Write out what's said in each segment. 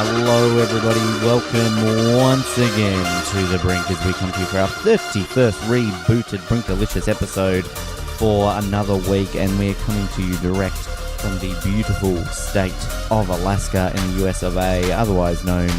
Hello everybody, welcome once again to the Brink as we come to you for our 31st rebooted Brinkalicious episode for another week, and we're coming to you direct from the beautiful state of Alaska in the US of A, otherwise known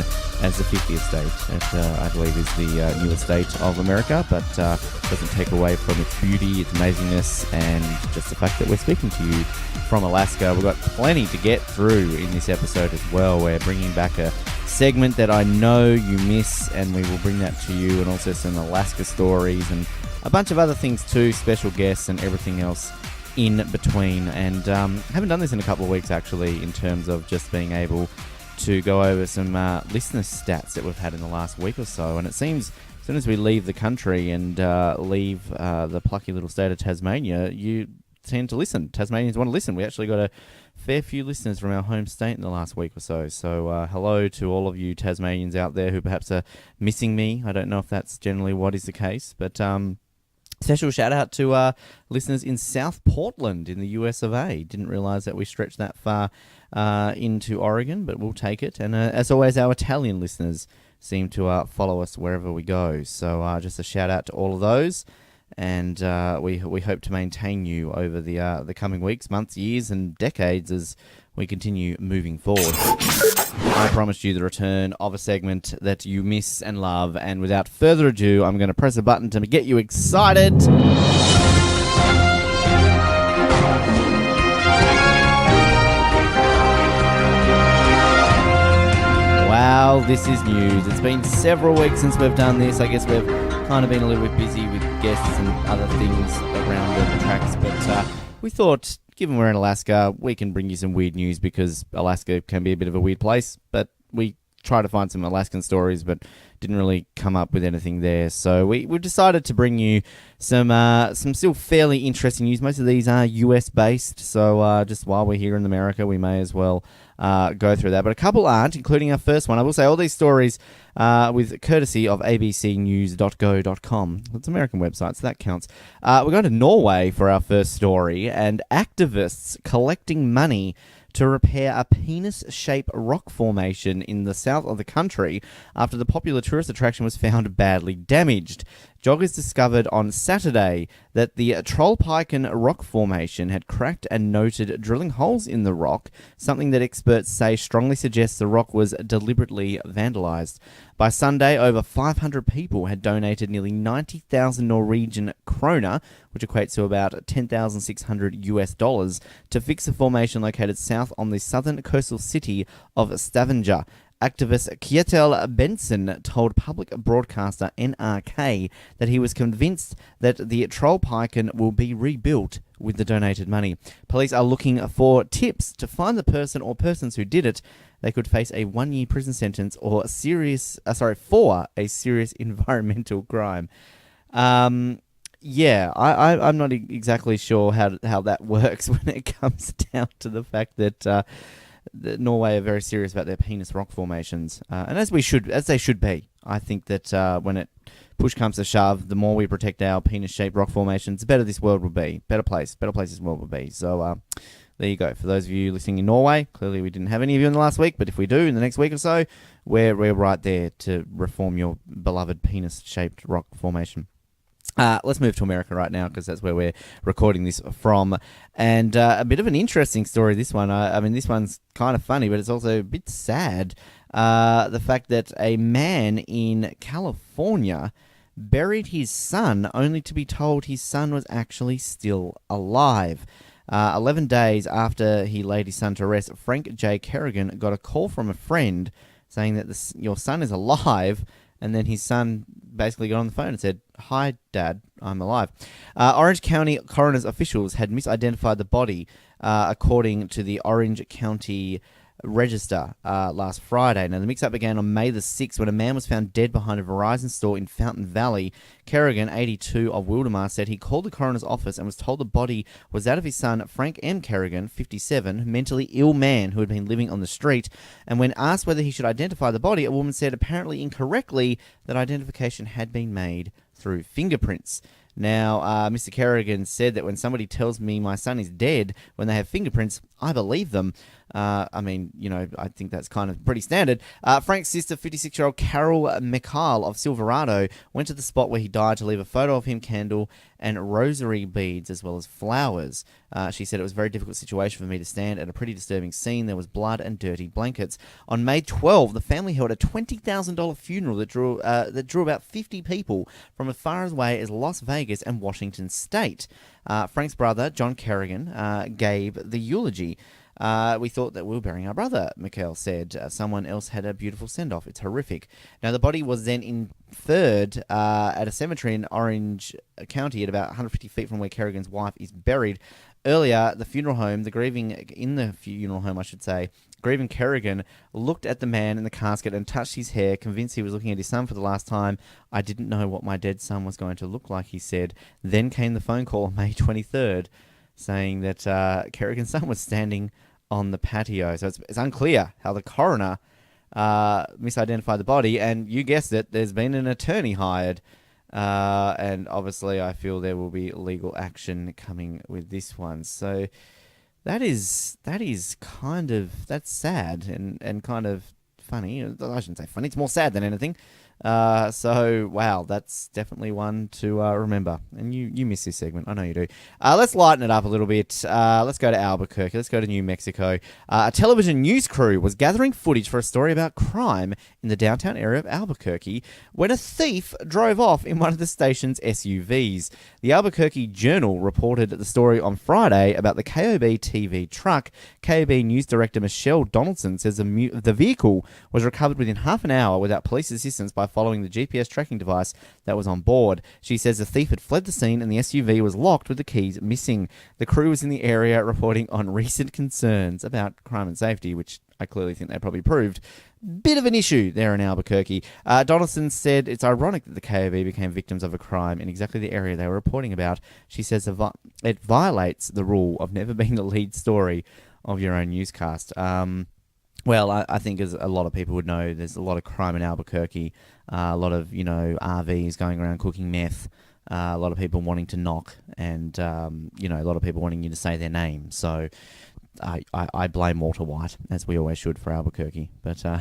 as the 50th state. It, I believe is the newest state of America, but doesn't take away from its beauty, its amazingness, and just the fact that we're speaking to you from Alaska. We've got plenty to get through in this episode as well. We're bringing back a segment that I know you miss, and we will bring that to you, and also some Alaska stories and a bunch of other things too, special guests and everything else in between. And haven't done this in a couple of weeks actually, in terms of just being able to go over some listener stats that we've had in the last week or so. And it seems as soon as we leave the country and leave the plucky little state of Tasmania, you tend to listen. Tasmanians want to listen. We actually got a fair few listeners from our home state in the last week or so. So hello to all of you Tasmanians out there who perhaps are missing me. I don't know if that's generally what is the case, but special shout out to listeners in South Portland in the US of A. Didn't realise that we stretched that far into Oregon, but we'll take it. And as always, our Italian listeners seem to follow us wherever we go. So just a shout out to all of those. And we hope to maintain you over the coming weeks, months, years, and decades as we continue moving forward. I promised you the return of a segment that you miss and love, and without further ado, I'm going to press a button to get you excited. Wow, this is news. It's been several weeks since we've done this. I guess we've kind of been a little bit busy with guests and other things around the tracks, but we thought, given we're in Alaska, we can bring you some weird news, because Alaska can be a bit of a weird place, but we try to find some Alaskan stories, but didn't really come up with anything there. So we've decided to bring you some still fairly interesting news. Most of these are US based, so just while we're here in America, we may as well go through that. But a couple aren't, including our first one. I will say all these stories with courtesy of abcnews.go.com. It's an American website, so that counts. We're going to Norway for our first story, and activists collecting money to repair a penis-shaped rock formation in the south of the country after the popular tourist attraction was found badly damaged. Joggers discovered on Saturday that the Trollpiken rock formation had cracked and noted drilling holes in the rock, something that experts say strongly suggests the rock was deliberately vandalized. By Sunday, over 500 people had donated nearly 90,000 Norwegian kroner, which equates to about 10,600 US dollars, to fix the formation located south on the southern coastal city of Stavanger. Activist Kjetil Benson told public broadcaster NRK that he was convinced that the Trollpiken will be rebuilt with the donated money. Police are looking for tips to find the person or persons who did it. They could face a 1-year prison sentence or for a serious environmental crime. Yeah, I'm not exactly sure how that works when it comes down to the fact that Norway are very serious about their penis rock formations, and as they should be. I think that when push comes to shove, the more we protect our penis-shaped rock formations, the better this world will be. Better place this world will be. So there you go. For those of you listening in Norway, clearly we didn't have any of you in the last week, but if we do in the next week or so, we're right there to reform your beloved penis-shaped rock formation. Let's move to America right now, because that's where we're recording this from. And a bit of an interesting story, this one. I mean, this one's kind of funny, but it's also a bit sad. The fact that a man in California buried his son only to be told his son was actually still alive. 11 days after he laid his son to rest, Frank J. Kerrigan got a call from a friend saying that your son is alive. And then his son basically got on the phone and said, "Hi, Dad, I'm alive." Orange County coroner's officials had misidentified the body, according to the Orange County Register last Friday. Now, the mix-up began on May the 6th when a man was found dead behind a Verizon store in Fountain Valley. Kerrigan, 82, of Wildemar, said he called the coroner's office and was told the body was that of his son, Frank M. Kerrigan, 57, mentally ill man who had been living on the street. And when asked whether he should identify the body, a woman said apparently incorrectly that identification had been made through fingerprints. Now, Mr. Kerrigan said that when somebody tells me my son is dead when they have fingerprints, I believe them. I mean, I think that's kind of pretty standard. Frank's sister, 56-year-old Carol McCall of Silverado, went to the spot where he died to leave a photo of him, candle, and rosary beads, as well as flowers. She said it was a very difficult situation for me to stand at a pretty disturbing scene. There was blood and dirty blankets. On May 12, the family held a $20,000 funeral that drew about 50 people from as far away as Las Vegas and Washington State. Frank's brother, John Kerrigan, gave the eulogy. We thought that we were burying our brother, Mikhail said. Someone else had a beautiful send-off. It's horrific. Now, the body was then interred at a cemetery in Orange County at about 150 feet from where Kerrigan's wife is buried. Earlier, the funeral home, grieving Kerrigan looked at the man in the casket and touched his hair, convinced he was looking at his son for the last time. I didn't know what my dead son was going to look like, he said. Then came the phone call on May 23rd, saying that Kerrigan's son was standing on the patio. So it's unclear how the coroner misidentified the body, and you guessed it, there's been an attorney hired. And obviously I feel there will be legal action coming with this one. So that's sad and kind of funny. I shouldn't say funny, it's more sad than anything. So, wow, that's definitely one to remember. And you miss this segment, I know you do. Let's lighten it up a little bit. Let's go to Albuquerque. Let's go to New Mexico. A television news crew was gathering footage for a story about crime in the downtown area of Albuquerque when a thief drove off in one of the station's SUVs. The Albuquerque Journal reported the story on Friday about the KOB TV truck. KOB News Director Michelle Donaldson says the vehicle was recovered within half an hour without police assistance by following the GPS tracking device that was on board. She says the thief had fled the scene and the SUV was locked with the keys missing. The crew was in the area reporting on recent concerns about crime and safety, which I clearly think they probably proved. Bit of an issue there in Albuquerque. Donaldson said it's ironic that the KOB became victims of a crime in exactly the area they were reporting about. She says it violates the rule of never being the lead story of your own newscast. Well, I think as a lot of people would know, there's a lot of crime in Albuquerque, a lot of, RVs going around cooking meth, a lot of people wanting to knock, and, a lot of people wanting you to say their name. So I blame Walter White, as we always should, for Albuquerque. But there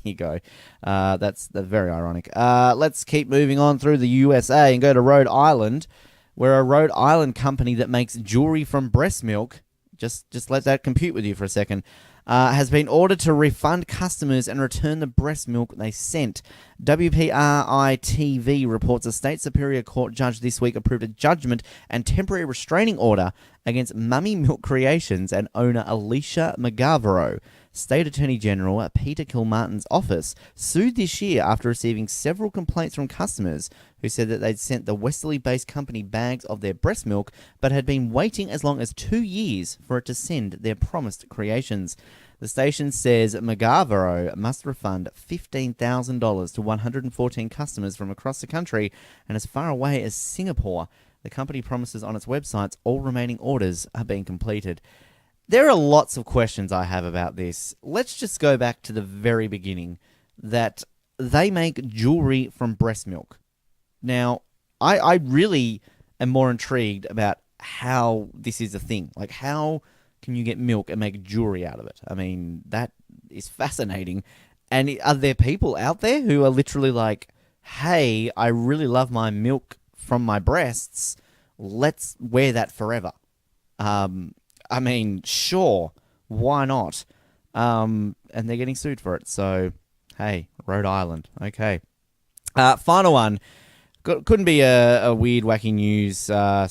you go. That's very ironic. Let's keep moving on through the USA and go to Rhode Island, where a Rhode Island company that makes jewelry from breast milk, just let that compute with you for a second, has been ordered to refund customers and return the breast milk they sent. WPRI-TV reports a state superior court judge this week approved a judgment and temporary restraining order against Mummy Milk Creations and owner Alicia McGavero. State Attorney General Peter Kilmartin's office sued this year after receiving several complaints from customers who said that they'd sent the Westerly-based company bags of their breast milk but had been waiting as long as 2 years for it to send their promised creations. The station says McGavero must refund $15,000 to 114 customers from across the country and as far away as Singapore. The company promises on its websites all remaining orders are being completed. There are lots of questions I have about this. Let's just go back to the very beginning, that they make jewelry from breast milk. Now, I really am more intrigued about how this is a thing. Like, how can you get milk and make jewelry out of it? I mean, that is fascinating. And are there people out there who are literally like, hey, I really love my milk from my breasts. Let's wear that forever. I mean, sure, why not? And they're getting sued for it. So, hey, Rhode Island. Okay. Final one. Couldn't be a weird, wacky news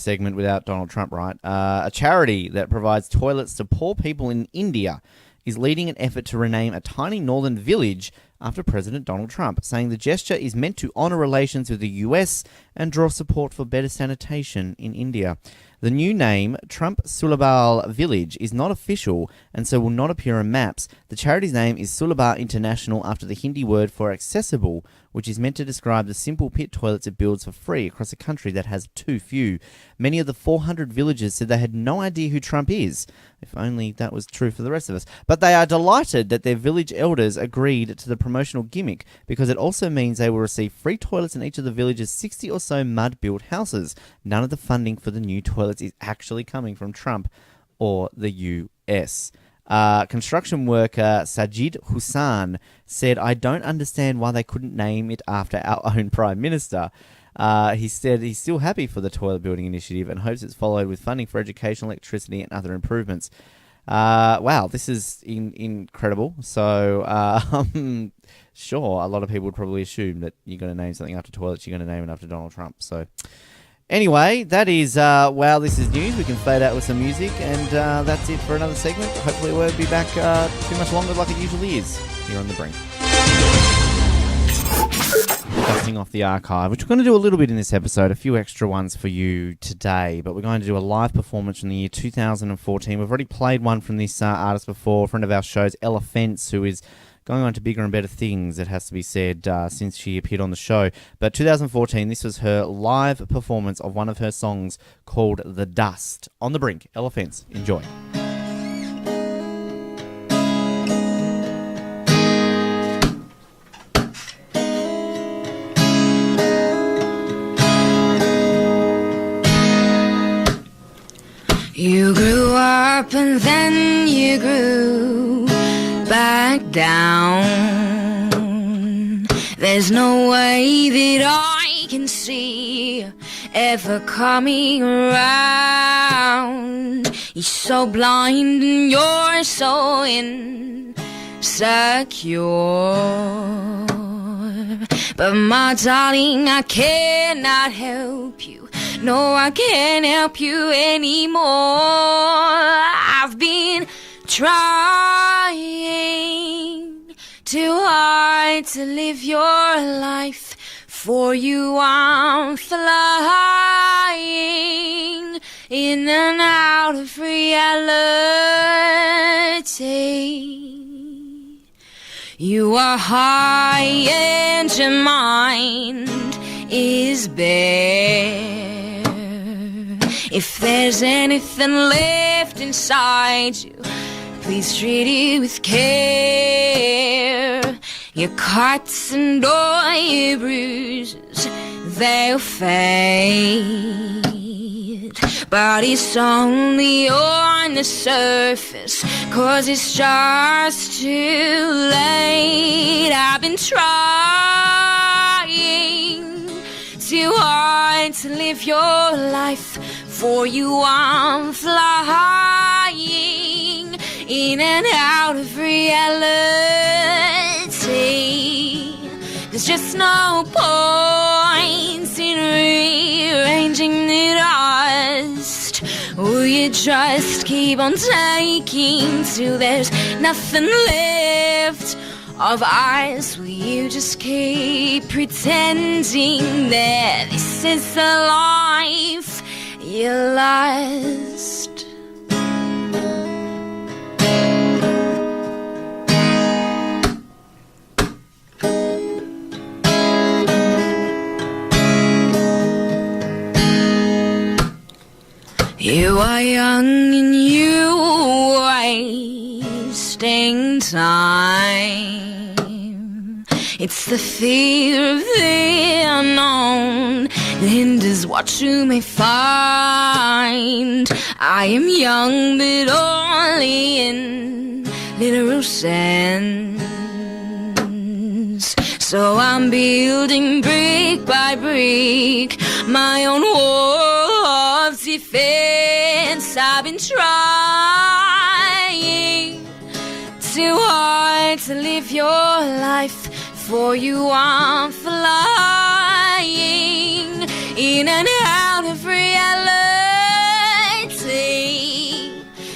segment without Donald Trump, right? A charity that provides toilets to poor people in India is leading an effort to rename a tiny northern village after President Donald Trump, saying the gesture is meant to honor relations with the US and draw support for better sanitation in India. The new name, Trump Sulabal Village, is not official and so will not appear on maps. The charity's name is Sulabal International after the Hindi word for accessible, which is meant to describe the simple pit toilets it builds for free across a country that has too few. Many of the 400 villagers said they had no idea who Trump is. If only that was true for the rest of us. But they are delighted that their village elders agreed to the promotional gimmick because it also means they will receive free toilets in each of the village's 60 or also mud-built houses. None of the funding for the new toilets is actually coming from Trump or the US. Construction worker Sajid Hussain said, I don't understand why they couldn't name it after our own Prime Minister. He said he's still happy for the toilet building initiative and hopes it's followed with funding for education, electricity and other improvements. Wow, this is incredible. So, sure, a lot of people would probably assume that you're going to name something after toilets, you're going to name it after Donald Trump. So, anyway, that is, wow, this is news. We can fade out with some music, and that's it for another segment. Hopefully we won't be back too much longer like it usually is here on The Brink. Dusting off the archive, which we're going to do a little bit in this episode, a few extra ones for you today, but we're going to do a live performance from the year 2014. We've already played one from this artist before, a friend of our shows, Ella Fence, who is going on to bigger and better things, it has to be said, since she appeared on the show. But 2014, this was her live performance of one of her songs called The Dust. On The Brink, Ella Fence. Enjoy. You grew up and then you grew back down. There's no way that I can see ever coming around. You're so blind and you're so insecure. But my darling, I cannot help you. No, I can't help you anymore. I've been trying too hard to live your life. For you I'm flying in and out of reality. You are high and your mind is bare. If there's anything left inside you, please treat it with care. Your cuts and all your bruises, they'll fade. But it's only on the surface, 'cause it's just too late. I've been trying too hard to live your life. For you I'm flying in and out of reality. There's just no point in rearranging the dust. Will you just keep on taking till there's nothing left of us? Will you just keep pretending that this is the life you lost? You are young and you wasting time. It's the fear of the unknown that hinders what you may find. I am young but only in literal sense. So I'm building brick by brick my own wall of defense. I've been trying too hard to live your life. For you I'm flying in and out of reality.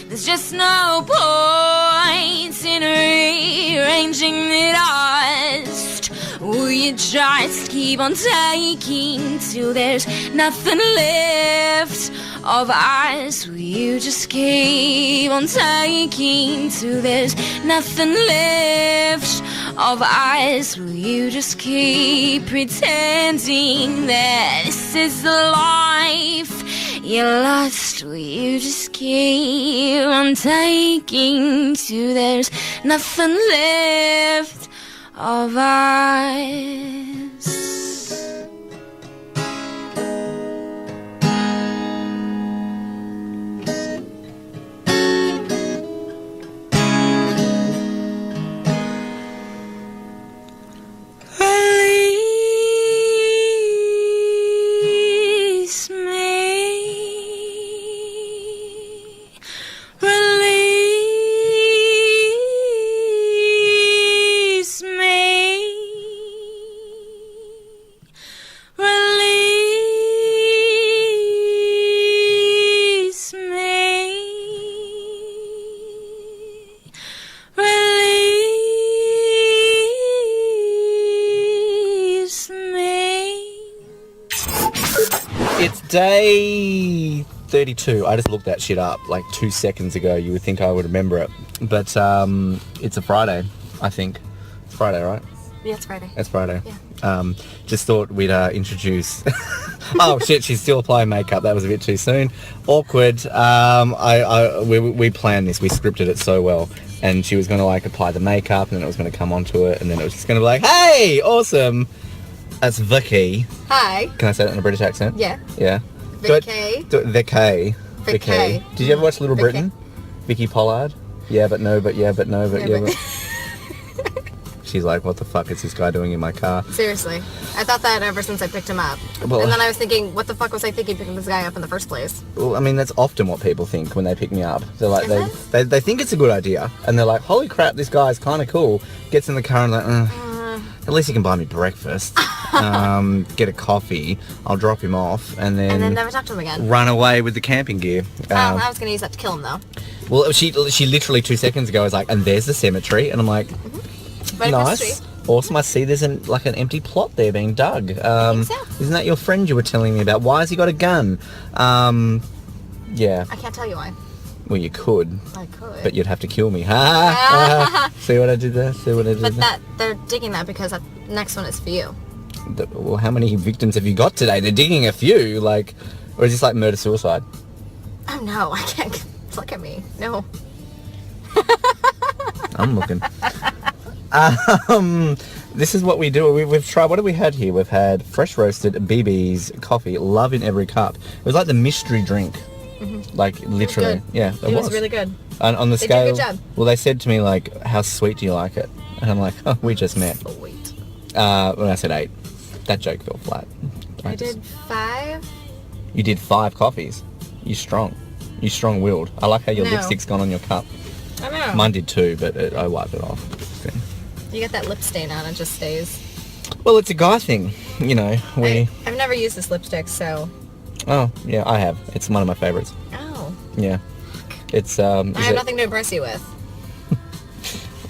There's just no point in rearranging the dust. Will you just keep on taking till there's nothing left of us? Will you just keep on taking till there's nothing left of us? Will you just keep pretending that this is the life you lost? Will you just keep on taking till there's nothing left of us? Day 32. I just looked that shit up like 2 seconds ago. You would think I would remember it. But it's a Friday, I think. It's Friday, right? Yeah, it's Friday. It's Friday. Yeah. Just thought we'd introduce... Oh, shit, she's still applying makeup. That was a bit too soon. Awkward. We planned this. We scripted it so well. And she was going to, like, apply the makeup, and then it was going to come onto it, and then it was just going to be like, hey, awesome. That's Vicky. Hi. Can I say that in a British accent? Yeah. Yeah. Vicky. Vicky. Vicky. Did you ever watch Little Britain? Vicky Pollard? Yeah, but no, but yeah, but no, but yeah, but... She's like, what the fuck is this guy doing in my car? Seriously. I thought that ever since I picked him up. Well, and then I was thinking, what the fuck was I thinking picking this guy up in the first place? Well, I mean, that's often what people think when they pick me up. They're like, Is they think it's a good idea, and they're like, holy crap, this guy's kind of cool. Gets in the car and like, at least he can buy me breakfast, get a coffee, I'll drop him off, and then never talk to him again. Run away with the camping gear. I was going to use that to kill him, though. Well, she literally 2 seconds ago was like, and there's the cemetery, and I'm like, nice. Awesome, I see there's an empty plot there being dug. Isn't that your friend you were telling me about? Why has he got a gun? Yeah. I can't tell you why. Well, you could. I could. But you'd have to kill me. See what I did there? See what I did there? But they're digging that because that next one is for you. Well, how many victims have you got today? They're digging a few, like... Or is this like murder-suicide? Oh, no, I can't... Look at me. No. I'm looking. This is what we do. We've tried... What have we had here? We've had fresh roasted BB's coffee, love in every cup. It was like the mystery drink. Mm-hmm. Like, literally. It Yeah, it was really good. On the They scale... did a good job. Well, they said to me, like, how sweet do you like it? And I'm like, oh, we just met. Sweet. When I said 8. That joke fell flat. I did 5. You did 5 coffees. You're strong. You're strong-willed. I like how your No. lipstick's gone on your cup. I know. Mine did too, but I wiped it off. Okay. You get that lip stain on, it just stays. Well, it's a guy thing, you know. I've never used this lipstick, so... Oh, yeah, I have. It's one of my favourites. Oh. Yeah. It's, I have nothing to impress you with.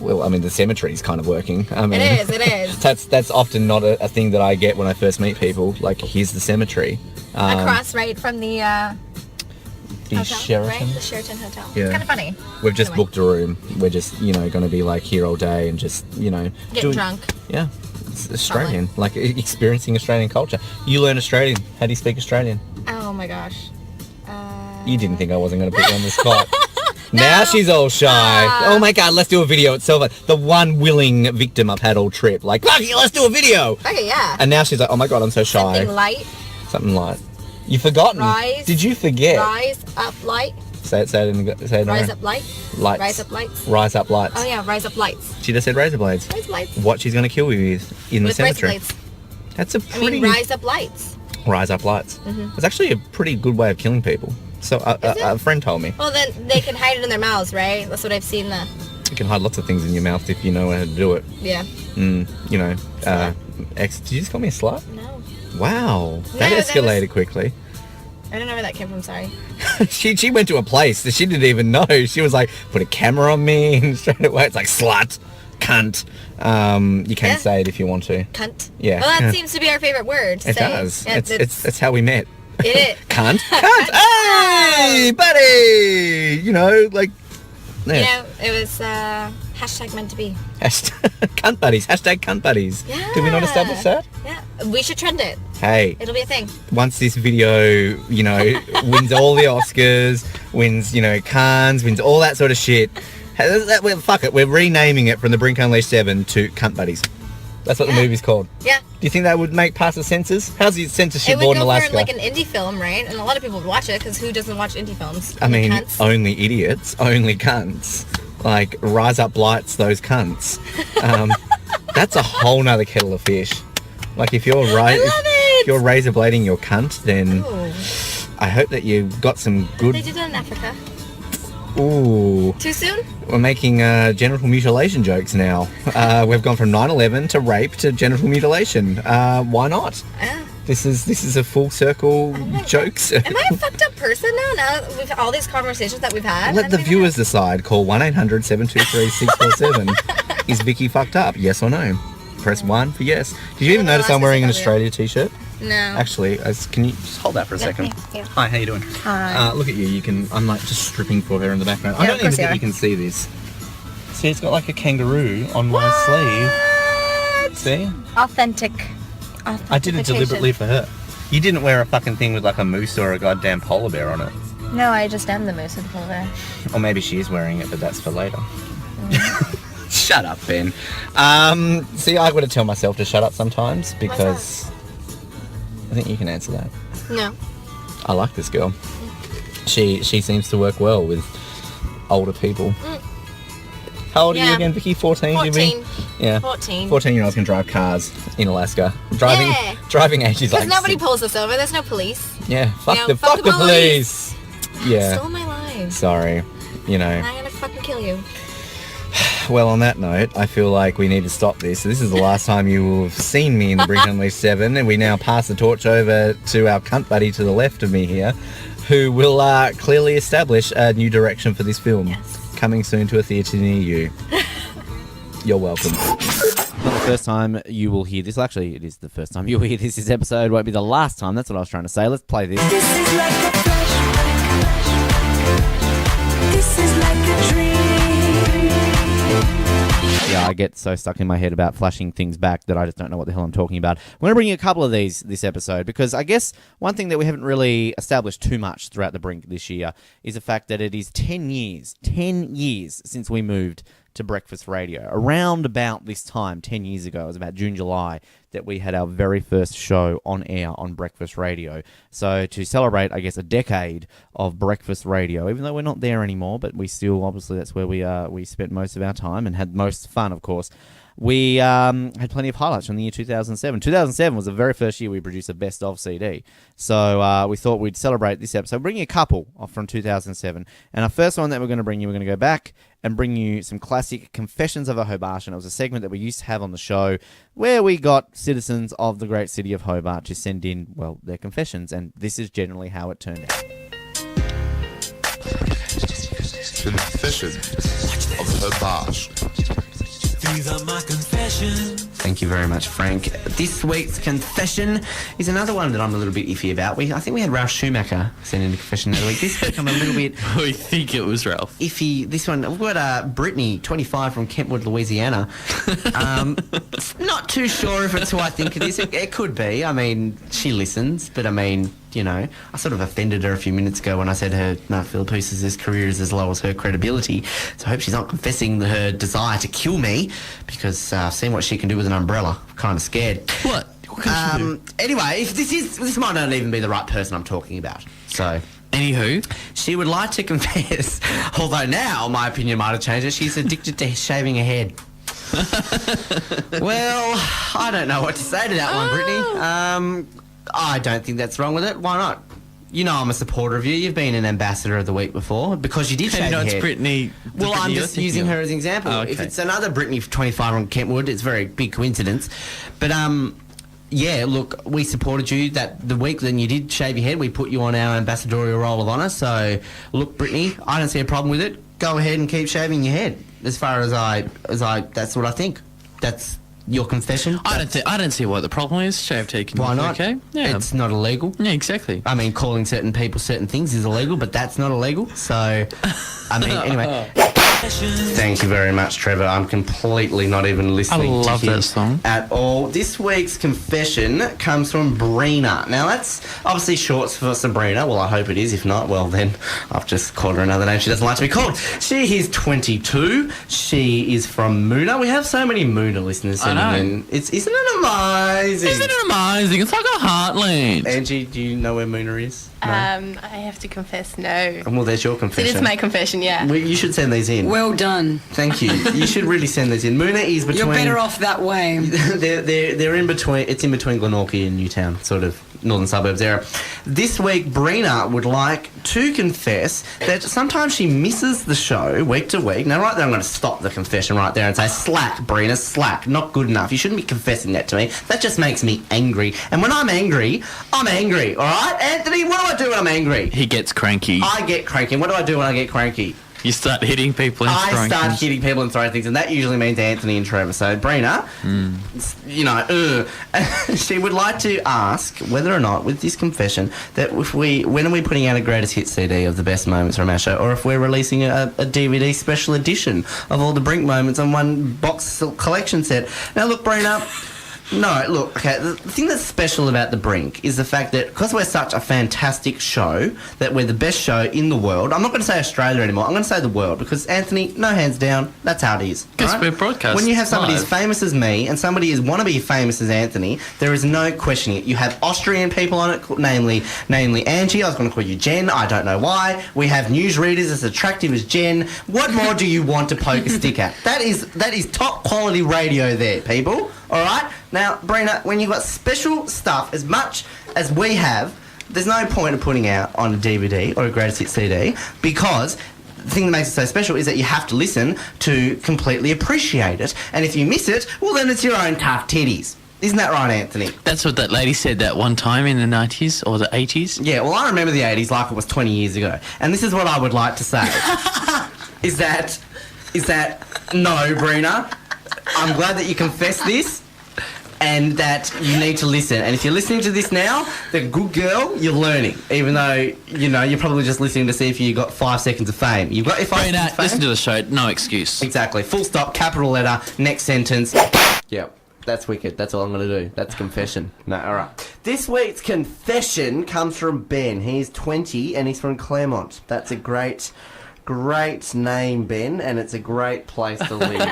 Well, I mean, the cemetery's kind of working. I mean, It is. That's often not a thing that I get when I first meet people. Like, here's the cemetery. Across, right, from the hotel, Sheraton? right? The Sheraton Hotel. Yeah. It's kind of funny. We've just Anyway. booked a room. We're just, you know, going to be like here all day and just, you know... Getting drunk. Yeah. It's Australian. Like, experiencing Australian culture. You learn Australian. How do you speak Australian? Oh my gosh. You didn't think I wasn't going to put you on the spot. No. Now she's all shy. Oh my god, let's do a video itself. The one willing victim I've had all trip. Like, fuck you, let's do a video. Okay, yeah. And now she's like, oh my god, I'm so shy. Something light. Something light. You've forgotten. Rise. Did you forget? Rise up light. Say it in Rise up light. Lights. Rise up lights. Rise up lights. Oh yeah, rise up lights. She just said razor blades. Rise up lights. What she's going to kill you with in the cemetery. Razor blades. That's a I pretty... mean, rise up lights. Rise up lights. Mm-hmm. It's actually a pretty good way of killing people. So a friend told me. Well, then they can hide it in their mouths, right? That's what I've seen. You can hide lots of things in your mouth if you know how to do it. Yeah. You know, did you just call me a slut? No. Wow, that escalated quickly. I don't know where that came from, sorry. she went to a place that she didn't even know. She was like, put a camera on me, and straight away it's like, slut, cunt. You can't say it if you want to. Cunt. Yeah. Well, that seems to be our favorite word to It say. does. Yeah, It's how we met. It is. Cunt. Cunt. Hey, buddy. You know, like... Yeah. You know, it was hashtag meant to be. Cunt buddies. Hashtag cunt buddies. Yeah. Did we not establish that? Yeah. We should trend it. Hey. It'll be a thing. Once this video, you know, wins all the Oscars, wins, you know, Cannes, wins all that sort of shit. Well, fuck it. We're renaming it from the Brink Unleashed 7 to Cunt Buddies. That's what the movie's called. Yeah. Do you think that would make pass the censors? How's the censorship It would board in go Alaska? for like an indie film, right? And a lot of people would watch it because who doesn't watch indie films? I mean, Cunts. only idiots, only cunts. Like, rise up lights, those cunts. That's a whole nother kettle of fish. Like, if you're if you're razor blading your cunt, then Ooh. I hope that you got some good... They did it in Africa. Ooh. Too soon? We're making genital mutilation jokes now. We've gone from 9/11 to rape to genital mutilation. Why not? This is a full circle jokes. Am I a fucked up person now that we've all these conversations that we've had? Let the viewers decide. Call 1-800-723-647. Is Vicky fucked up? Yes or no? Press 1 for yes. Did you even notice I'm wearing an Australia t-shirt? No. Actually, can you just hold that for a second? Yeah. Hi, how you doing? Hi. Look at you. I'm like just stripping for her in the background. I don't even think you can see this. See, it's got like a kangaroo on my sleeve. See? Authentic. I did it deliberately for her. You didn't wear a fucking thing with like a moose or a goddamn polar bear on it. No, I just am the moose with the polar bear. Or maybe she is wearing it, but that's for later. Shut up, Ben. See, I got to tell myself to shut up sometimes because I think you can answer that. No. I like this girl. She seems to work well with older people. How old are you again, Vicky? 14? 14. Yeah. 14. 14-year-olds can drive cars in Alaska. Driving age is like... Because nobody pulls us over. There's no police. Yeah, fuck the police. Yeah. Stole my life. Sorry. You know. I'm gonna fucking kill you. Well, on that note, I feel like we need to stop this. This is the last time you will have seen me in the Brink Unleashed 7, and we now pass the torch over to our cunt buddy to the left of me here, who will clearly establish a new direction for this film. Yes. Coming soon to a theatre near you. You're welcome. Not the first time you will hear this. Actually, it is the first time you'll hear this. This episode won't be the last time. That's what I was trying to say. Let's play this. This is like a flashback. This is like a dream. Yeah, I get so stuck in my head about flashing things back that I just don't know what the hell I'm talking about. I'm going to bring you a couple of these this episode because I guess one thing that we haven't really established too much throughout the Brink this year is the fact that it is 10 years since we moved to Breakfast Radio. Around about this time, 10 years ago, it was about June, July, that we had our very first show on air on Breakfast Radio. So to celebrate, I guess, a decade of Breakfast Radio, even though we're not there anymore, but we still, obviously, that's where we spent most of our time and had most fun, of course. We had plenty of highlights from the year 2007. 2007 was the very first year we produced a best of CD. So we thought we'd celebrate this episode, bring you a couple from 2007. And our first one that we're going to bring you, we're going to go back and bring you some classic Confessions of a Hobartian. It was a segment that we used to have on the show where we got citizens of the great city of Hobart to send in, well, their confessions. And this is generally how it turned out. Confessions of Hobart. These are my confessions. Thank you very much, Frank. This week's confession is another one that I'm a little bit iffy about. I think we had Ralph Schumacher send in a confession the other week. This week I'm a little bit... I think it was Ralph. Iffy. This one, we've got Brittany, 25, from Kentwood, Louisiana. Not too sure if it's who I think it is. It could be. I mean, she listens, but I mean... You know, I sort of offended her a few minutes ago when I said Philippous's career is as low as her credibility. So I hope she's not confessing her desire to kill me because I've seen what she can do with an umbrella. I'm kind of scared. What? What can she do? Anyway, if this might not even be the right person I'm talking about. So... Anywho, she would like to confess, although now my opinion might have changed. She's addicted to shaving her head. Well, I don't know what to say to that one, Brittany. I don't think that's wrong with it. Why not? You know I'm a supporter of you. You've been an ambassador of the week before because you did shave your it's head. Brittany. Well, I'm just using her as an example. Oh, okay. If it's another Brittany 25 from Kentwood, it's a very big coincidence. But yeah, look, we supported you that the week that you did shave your head. We put you on our ambassadorial roll of honour. So, look, Brittany, I don't see a problem with it. Go ahead and keep shaving your head. As far as I, that's what I think. That's your confession. I don't see what the problem is. Shaved head can Why be not? okay. Yeah. It's not illegal. Yeah, exactly. I mean, calling certain people certain things is illegal, but that's not illegal. So, I mean, anyway. Thank you very much, Trevor. I'm completely not even listening I love to him that song at all. This week's confession comes from Brina. Now, that's obviously short for Sabrina. Well, I hope it is. If not, well, then I've just called her another name she doesn't like to be called. She is 22. She is from Moona. We have so many Moona listeners. I know. Isn't it amazing? Isn't it amazing? It's like a heartland. Angie, do you know where Moona is? No? I have to confess, no. Well, there's your confession. It is my confession, yeah. You should send these in. Well done. Thank you. You should really send these in. Moona is between... You're better off that way. they're in between... It's in between Glenorchy and Newtown, sort of northern suburbs area. This week, Brina would like to confess that sometimes she misses the show week to week. Now, right there, I'm going to stop the confession right there and say, slack, Brina, slack. Not good enough. You shouldn't be confessing that to me. That just makes me angry. And when I'm angry, all right? Anthony, what do I do when I'm angry? He gets cranky. I get cranky. What do I do when I get cranky? You start hitting people and I throwing start things. hitting people and throwing things, and that usually means Anthony and Trevor. So, Brina, you know, she would like to ask whether or not, with this confession, that when are we putting out a greatest hit CD of the best moments from our show, or if we're releasing a DVD special edition of all the Brink moments on one box collection set. Now, look, Brina. No, look, okay, the thing that's special about the Brink is the fact that because we're such a fantastic show, that we're the best show in the world. I'm not going to say Australia anymore, I'm going to say the world, because Anthony, no hands down, that's how it is. Because right? we're broadcast When you have somebody as live. famous as me and somebody as wannabe famous as Anthony, there is no questioning it. You have Austrian people on it, namely Angie. I was going to call you Jen, I don't know why. We have newsreaders as attractive as Jen. What more do you want to poke a stick at? That is top quality radio there, people. All right? Now, Brina, when you've got special stuff as much as we have, there's no point of putting out on a DVD or a greatest hit CD, because the thing that makes it so special is that you have to listen to completely appreciate it. And if you miss it, well, then it's your own tough titties. Isn't that right, Anthony? That's what that lady said that one time in the 90s or the 80s. Yeah, well, I remember the 80s like it was 20 years ago. And this is what I would like to say. is that no, Brina, I'm glad that you confessed this and that you need to listen. And if you're listening to this now, then good girl, you're learning. Even though, you know, you're probably just listening to see if you got 5 seconds of fame. You've got your 5 seconds of Brina, fame. listen to the show. No excuse. Exactly. Full stop, capital letter, next sentence. Yep. That's wicked. That's all I'm going to do. That's confession. No, all right. This week's confession comes from Ben. He's 20 and he's from Claremont. That's a great name, Ben, and it's a great place to live.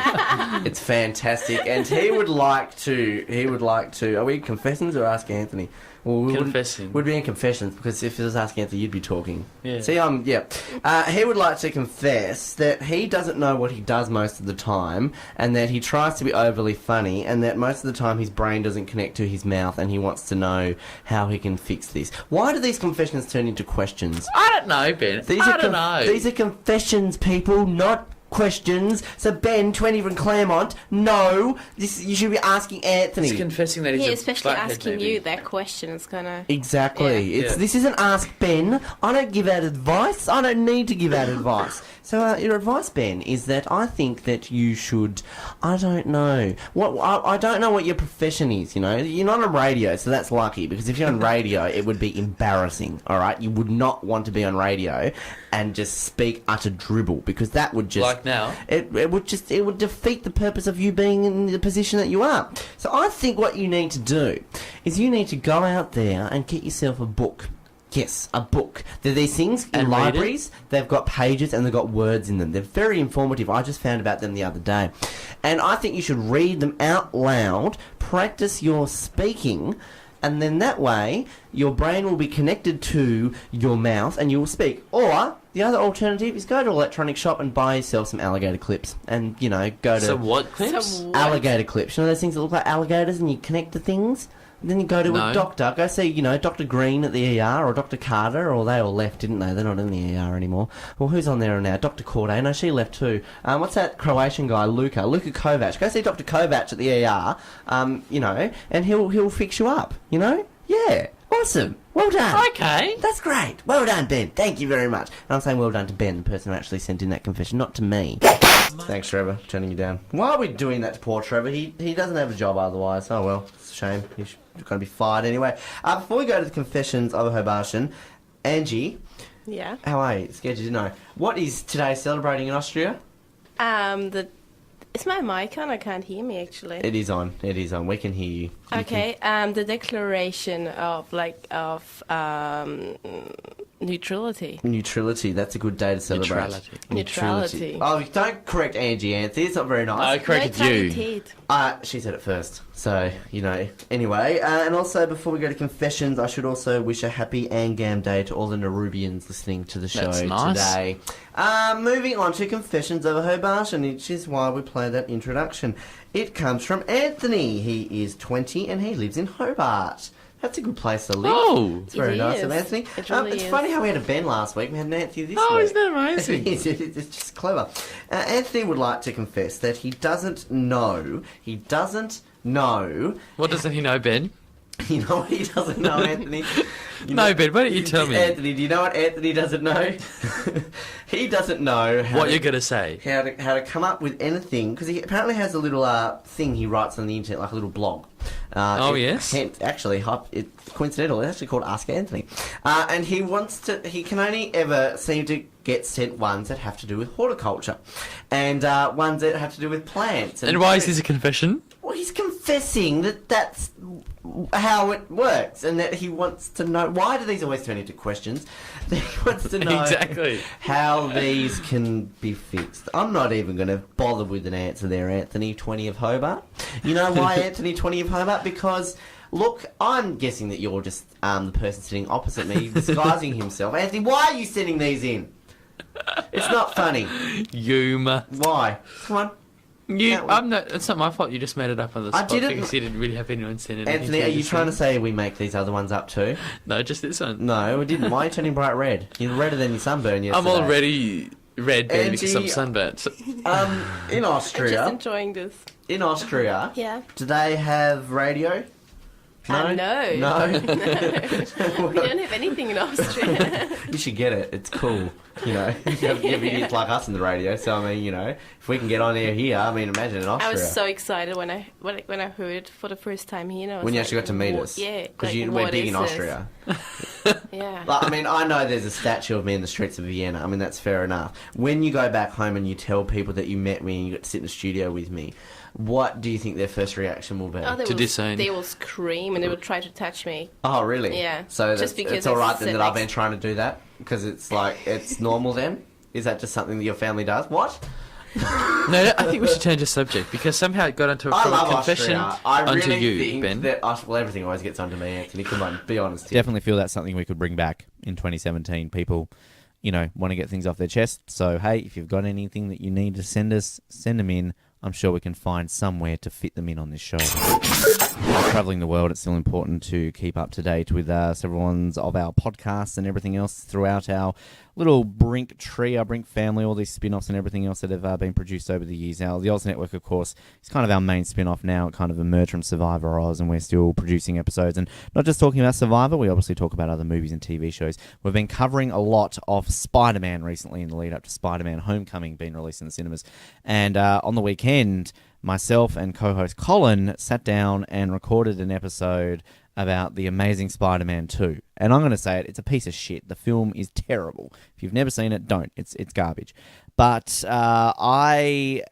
It's fantastic. And he would like to, are we confessing or ask Anthony? Well, we Confessing. would be in confessions, because if it was asking Anthony, you'd be talking. Yeah. See, he would like to confess that he doesn't know what he does most of the time, and that he tries to be overly funny, and that most of the time his brain doesn't connect to his mouth, and he wants to know how he can fix this. Why do these confessions turn into questions? I don't know, Ben. I don't know. These are confessions, people, not questions. So Ben, 20 from Claremont, no, you should be asking Anthony. He's confessing that he's Yeah, a especially blackhead, asking maybe. you that question is gonna. Exactly. Yeah. This isn't Ask Ben. I don't give out advice. I don't need to give out advice. So your advice, Ben, is that I think that you should. I don't know I don't know what your profession is. You know, you're not on radio, so that's lucky, because if you're on radio, it would be embarrassing. All right, you would not want to be on radio and just speak utter dribble, because that would just Like now? It would defeat the purpose of you being in the position that you are. So I think what you need to do is you need to go out there and get yourself a book. Yes, a book. There are these things in And read it? libraries. They've got pages and they've got words in them. They're very informative. I just found about them the other day. And I think you should read them out loud, practice your speaking, and then that way your brain will be connected to your mouth and you will speak. Or the other alternative is go to an electronic shop and buy yourself some alligator clips, and you know, go to So what clips? So alligator clips. You know those things that look like alligators and you connect to things? And then you go to a No. doctor. Go see, you know, Dr. Green at the ER, or Dr. Carter, or they all left, didn't they? They're not in the ER anymore. Well, who's on there now? Dr. Corday. No, she left too. What's that Croatian guy, Luka Kovac. Go see Dr. Kovac at the ER, you know, and he'll fix you up, you know? Yeah. Awesome. Well done. Okay. That's great. Well done, Ben. Thank you very much. And I'm saying well done to Ben, the person who actually sent in that confession, not to me. Thanks, Trevor. Turning you down. Why are we doing that to poor Trevor? He doesn't have a job otherwise. Oh, well. It's a shame. He's going to be fired anyway. Before we go to the confessions of a Hobartian, Angie, Yeah. how are you? Scared you to know. What is today celebrating in Austria? Is my mic on? I can't hear me actually. It is on. It is on. We can hear you. Okay. The declaration of neutrality. Neutrality. That's a good day to celebrate. Neutrality. Oh, don't correct Angie, Anthony. It's not very nice. I corrected you. Neutralität. She said it first, so, you know. Anyway, and also, before we go to confessions, I should also wish a happy Angam Day to all the Nerubians listening to the show That's nice. today. Moving on to confessions of a Hobart, which is why we play that introduction. It comes from Anthony. He is 20 and he lives in Hobart. That's a good place to live. Oh. It's very It nice is. of Anthony. It really it's is. funny how we had a Ben last week. We had Nancy this Oh, week. isn't that amazing? It's just clever. Anthony would like to confess that he doesn't know. What doesn't he know, Ben? You know what he doesn't know, Anthony? No, Ben, why don't you tell me? Anthony, do you know what Anthony doesn't know? He doesn't know What you're going to say. how to come up with anything, because he apparently has a little thing he writes on the internet, like a little blog. Yes? Actually, it's coincidental. It's actually called Ask Anthony. And he can only ever seem to get sent ones that have to do with horticulture. And ones that have to do with plants. And why is this a confession? Well, he's confessing that that's how it works, and that he wants to know. Why do these always turn into questions? He wants to know Exactly. how these can be fixed. I'm not even going to bother with an answer there, Anthony 20 of Hobart. You know why, Anthony 20 of Hobart? Because, look, I'm guessing that you're just the person sitting opposite me, disguising himself. Anthony, why are you sending these in? It's not funny. Yuma. Why? Come on. It's not my fault. You just made it up on the spot because you didn't really have anyone send it. Anthony, are you trying to say we make these other ones up too? No, just this one. No, we didn't. Why are you turning bright red? You're redder than your sunburn yesterday. I'm already red, baby, because I'm sunburnt. In Austria. I'm just enjoying this. In Austria. Yeah. Do they have radio? No. No. We don't have anything in Austria. You should get it. It's cool. You know, you have idiots like us in the radio. So I mean, you know, if we can get on air here, I mean, imagine in Austria. I was so excited when I heard it for the first time here. When you actually got to meet us. Yeah. Because we're big in Austria. Yeah. Like, I mean, I know there's a statue of me in the streets of Vienna. I mean, that's fair enough. When you go back home and you tell people that you met me and you got to sit in the studio with me, what do you think their first reaction will be? Disown. They will scream and they will try to touch me. Oh, really? Yeah. So just because it's all right then that I've been trying to do that? Because it's like, it's normal then? Is that just something that your family does? What? No, I think we should change the subject because somehow it got onto a confession onto you, Ben. Well, everything always gets onto me, Anthony. Come on, be honest here. Definitely feel that's something we could bring back in 2017. People, you know, want to get things off their chest. So, hey, if you've got anything that you need to send us, send them in. I'm sure we can find somewhere to fit them in on this show. While travelling the world, it's still important to keep up to date with several ones of our podcasts and everything else throughout our little Brink tree, our Brink family, all these spin-offs and everything else that have been produced over the years. Now, the Oz Network, of course, is kind of our main spin-off now. It kind of emerged from Survivor Oz, and we're still producing episodes. And not just talking about Survivor, we obviously talk about other movies and TV shows. We've been covering a lot of Spider-Man recently in the lead-up to Spider-Man Homecoming being released in the cinemas. And on the weekend, myself and co-host Colin sat down and recorded an episode about The Amazing Spider-Man 2. And I'm going to say it's a piece of shit. The film is terrible. If you've never seen it, don't. It's garbage. But I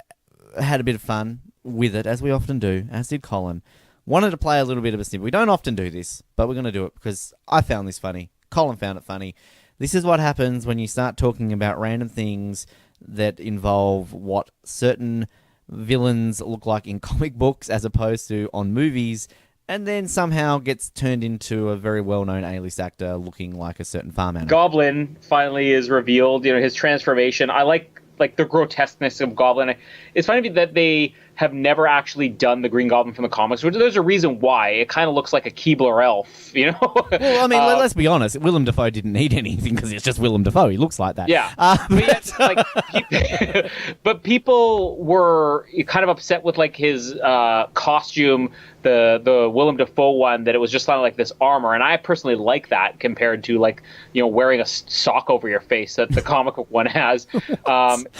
had a bit of fun with it, as we often do, as did Colin. Wanted to play a little bit of a snippet. We don't often do this, but we're going to do it because I found this funny. Colin found it funny. This is what happens when you start talking about random things that involve what certain villains look like in comic books as opposed to on movies, and then somehow gets turned into a very well-known A-list actor looking like a certain farm animal. Goblin finally is revealed, you know, his transformation. I like the grotesqueness of Goblin. It's funny that they have never actually done the Green Goblin from the comics, which there's a reason why. It kind of looks like a Keebler elf, you know? Well, I mean, let's be honest. Willem Dafoe didn't need anything because it's just Willem Dafoe. He looks like that. Yeah. But people were kind of upset with like his costume, the Willem Dafoe one, that it was just kind of like this armor. And I personally like that compared to like, you know, wearing a sock over your face that the comic book one has.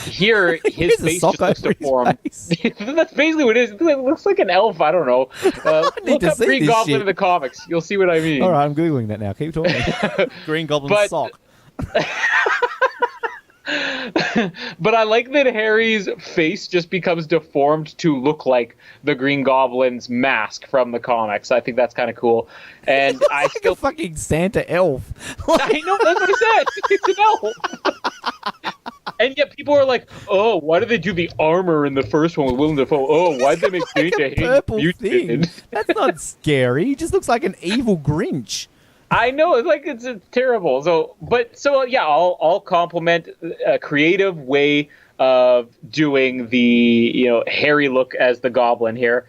Here, his face just looks deformed. That's basically what it is. It looks like an elf. I don't know. Look up Green Goblin in the comics. You'll see what I mean. All right, I'm Googling that now. Keep talking. Green Goblin sock. But I like that Harry's face just becomes deformed to look like the Green Goblin's mask from the comics. I think that's kind of cool. And I like a fucking Santa elf. I know, that's what I said. It's an elf. And yet people are like, oh, why did they do the armor in the first one with Willem Dafoe? Oh, why did they make like a purple thing? That's not scary. He just looks like an evil Grinch. I know, it's terrible. So yeah, I'll compliment a creative way of doing the, you know, Harry look as the Goblin here.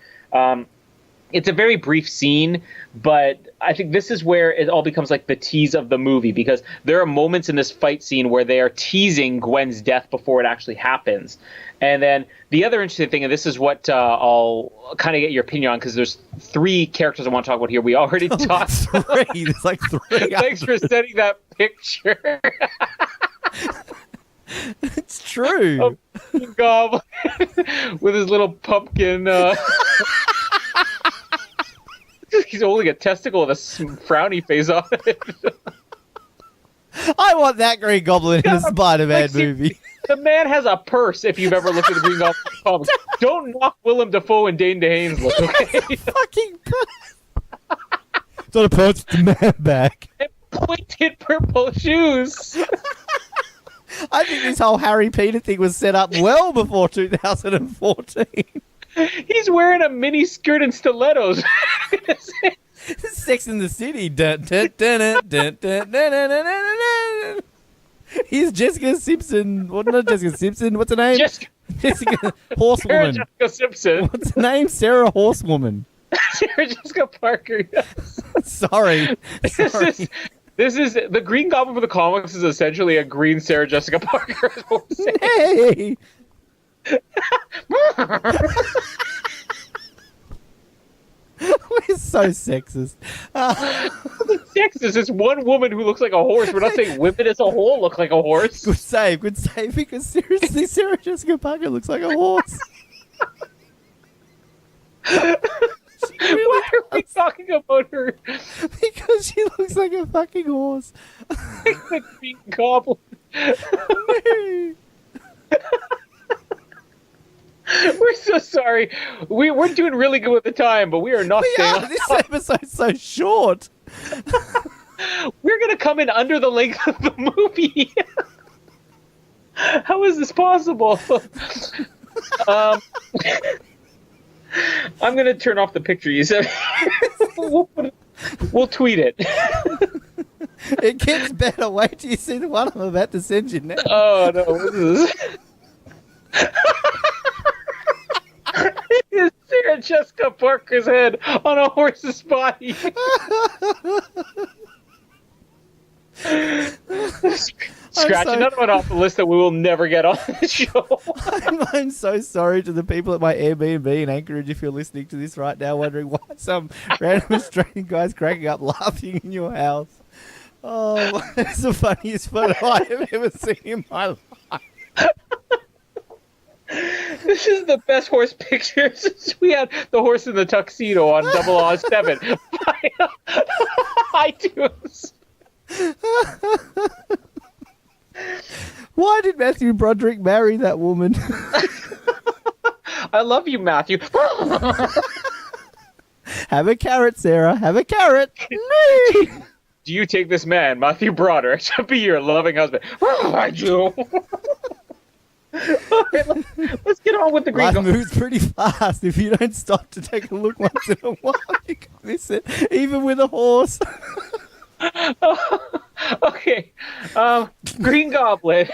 It's a very brief scene, but I think this is where it all becomes like the tease of the movie, because there are moments in this fight scene where they are teasing Gwen's death before it actually happens. And then the other interesting thing, and this is what I'll kind of get your opinion on, because there's 3 characters I want to talk about here. We already talked. 3. There's like 3. Thanks for sending that picture. It's true. Goblin with his little pumpkin. He's holding a testicle with a frowny face on it. I want that Green Goblin in a Spider-Man movie. The man has a purse, if you've ever looked at the Green Goblin comics. Don't knock Willem Dafoe and Dane DeHane's look, okay? Fucking purse. It's not a purse, it's a man bag. And pointed purple shoes. I think this whole Harry Peter thing was set up well before 2014. He's wearing a mini skirt and stilettos. Sex in the City. Dun, dun, dun, dun, dun, dun, dun, dun, dun, dun, dun. He's Jessica Simpson. What? Not Jessica Simpson. What's her name? Jessica Horsewoman. Sarah Jessica Simpson. What's her name? Sarah Horsewoman. Sarah Jessica Parker. Yes. Sorry. This is the Green Goblin for the comics is essentially a green Sarah Jessica Parker. Is what we're saying. Hey. We're so sexist. Sexist. It's one woman who looks like a horse. We're not saying women as a whole look like a horse. Good save, because seriously, Sarah Jessica Parker looks like a horse. Why are we talking about her? Because she looks like a fucking horse. The Green Goblin. We're so sorry. We're doing really good with the time, but we are not staying on This top. episode's so short. We're going to come in under the length of the movie. How is this possible? I'm going to turn off the picture you said. We'll tweet it. It gets better. Wait till you see the one I'm about to send you now. Oh, no. What is this? It's Sarah Jessica Parker's head on a horse's body. Scratch another one off the list that we will never get on the show. I'm so sorry to the people at my Airbnb in Anchorage if you're listening to this right now, wondering why some random Australian guy's cracking up laughing in your house. Oh, it's the funniest photo I have ever seen in my life. This is the best horse picture since we had the horse in the tuxedo on 007 by iTunes. Why did Matthew Broderick marry that woman? I love you, Matthew. Have a carrot, Sarah. Have a carrot. Do you take this man, Matthew Broderick, to be your loving husband? I do. Alright, let's get on with the Green Life Goblin. moves pretty fast. If you don't stop to take a look once in a while, you can miss it. Even with a horse. Okay. Green Goblin.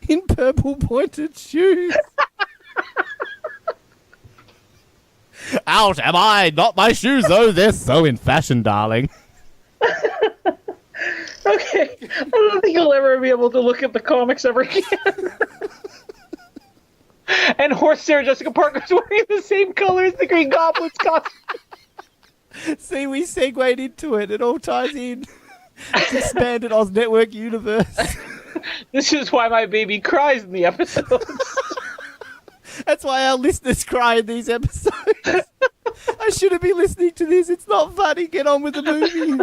In purple pointed shoes. Out am I, not my shoes though. They're so in fashion, darling. Okay. I don't think I'll ever be able to look at the comics ever again. And horse Sarah Jessica Parker's wearing the same color as the Green Goblin's costume. See, we segued into it. It all ties in. It's expanded Oz Network universe. This is why my baby cries in the episodes. That's why our listeners cry in these episodes. I shouldn't be listening to this. It's not funny. Get on with the movie.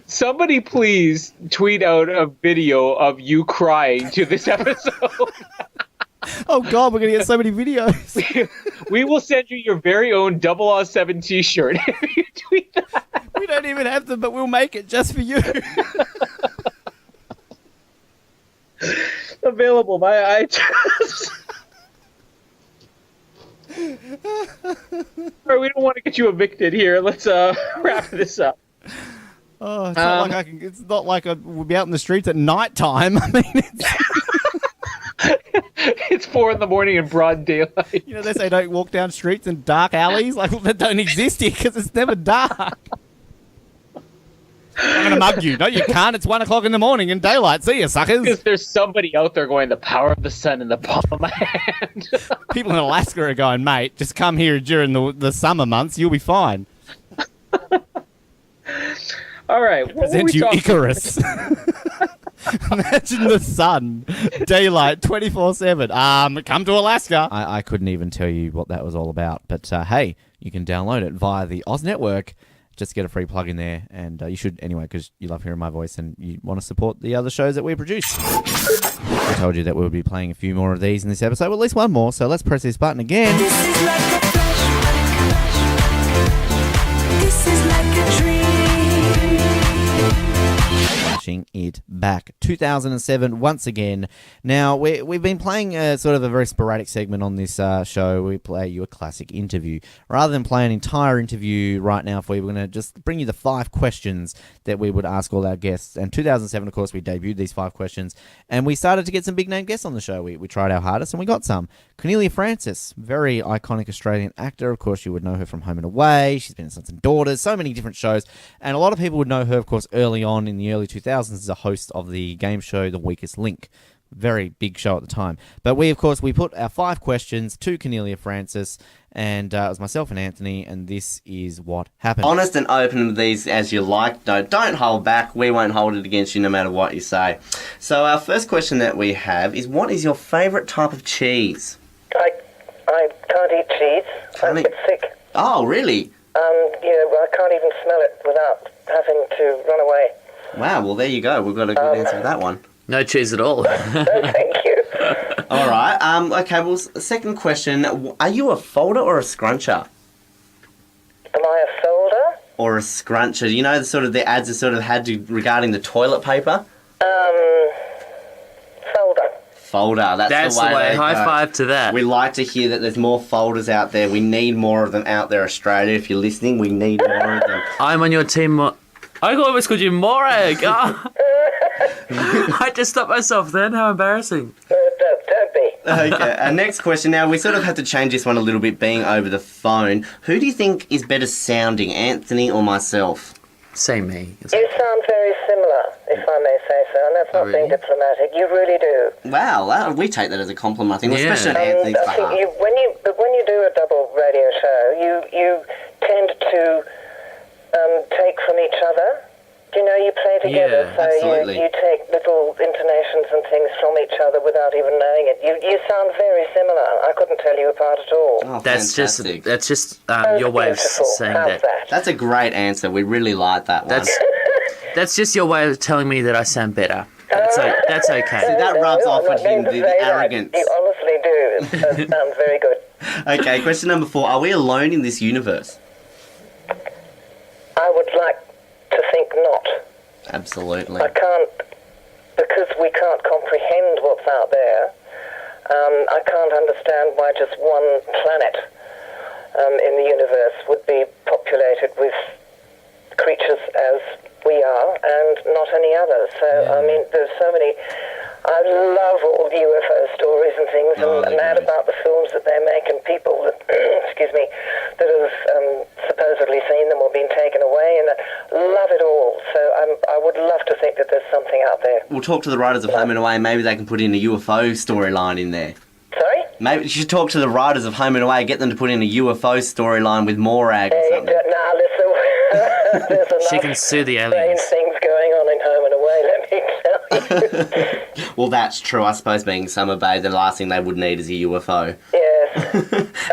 Somebody please tweet out a video of you crying to this episode. Oh, God, we're going to get so many videos. We will send you your very own 007 t-shirt if you tweet that. We don't even have them, but we'll make it just for you. Available via iTunes. Alright, we don't want to get you evicted here. Let's wrap this up. Oh, it's not like I can. It's not like we'll be out in the streets at night time. I mean, It's 4 a.m. in broad daylight. you know, they say don't walk down streets and dark alleys. Like, that don't exist here because it's never dark. I'm going to mug you. No, you can't. It's 1 o'clock in the morning in daylight. See you, suckers. Because there's somebody out there going, the power of the sun in the palm of my hand. People in Alaska are going, mate, just come here during the summer months. You'll be fine. All right. Present you Icarus. Imagine the sun, daylight, 24/7. Come to Alaska. I couldn't even tell you what that was all about. But hey, you can download it via the Oz Network. Just get a free plug in there, and you should anyway, because you love hearing my voice and you want to support the other shows that we produce. I told you that we would be playing a few more of these in this episode, well, at least one more, so let's press this button again. This is like a flashback. This is like a dream. Flashing it back. 2007, once again. Now, we've been playing sort of a very sporadic segment on this show. We play you a classic interview. Rather than play an entire interview right now for you, we're going to just bring you the 5 questions that we would ask all our guests. And 2007, of course, we debuted these 5 questions, and we started to get some big-name guests on the show. We tried our hardest, and we got some. Cornelia Francis, very iconic Australian actor. Of course, you would know her from Home and Away. She's been in Sons and Daughters, so many different shows. And a lot of people would know her, of course, early on in the early 2000s as a host of the game show The Weakest Link. Very big show at the time. But we, of course, we put our 5 questions to Cornelia Francis, and it was myself and Anthony, and this is what happened. Honest and open with these as you like. Don't hold back. We won't hold it against you no matter what you say. So our first question that we have is, what is your favourite type of cheese? I can't eat cheese. I get sick. Oh, really? I can't even smell it without having to run away. Wow, well, there you go. We've got a good answer for that one. No cheese at all. No, thank you. All right. Okay, well, second question. Are you a folder or a scruncher? Am I a folder? Or a scruncher? You know, the ads that sort of had to regarding the toilet paper? Folder. Folder. That's the way. High five to that. We like to hear that there's more folders out there. We need more of them out there, Australia. If you're listening, we need more of them. I'm on your team. I always called you Morag. Oh. I just stopped myself then. How embarrassing. Don't be. Okay, our next question. Now, we sort of had to change this one a little bit, being over the phone. Who do you think is better sounding, Anthony or myself? Say me. You sound very similar, if I may say so, and that's not being diplomatic. You really do. Wow, we take that as a compliment, I think, Yeah. especially on Anthony's I behalf. think when you do a double radio show, you tend to take from each other. You know, you play together, Yeah, so absolutely. you take little intonations and things from each other without even knowing it. You sound very similar. I couldn't tell you apart at all. Oh, That's fantastic. just your way of Beautiful. saying How's that. That's a great answer. We really like that one. That's just your way of telling me that I sound better. That's okay. See, that rubs No, off I'm with not him, going to the say that. arrogance. You honestly do. It sounds very good. Okay, question number 4. Are we alone in this universe? I would like to think not. Absolutely. I can't, because we can't comprehend what's out there. I can't understand why just one planet in the universe would be populated with creatures as we are and not any others. So, I mean, there's so many... I love all UFO stories and things, and mad about the films that they make and people that, excuse me, that have supposedly seen them or been taken away, and love it all. So I would love to think that there's something out there. We'll talk to the writers of Home and Away. Maybe they can put in a UFO storyline in there. Sorry? Maybe you should talk to the writers of Home and Away, get them to put in a UFO storyline with Morag or something. Nah, listen, there's She enough can sue the strange aliens. things going on in Home and Away, let me tell you. Well, that's true. I suppose being Summer Bay, the last thing they would need is a UFO. Yes.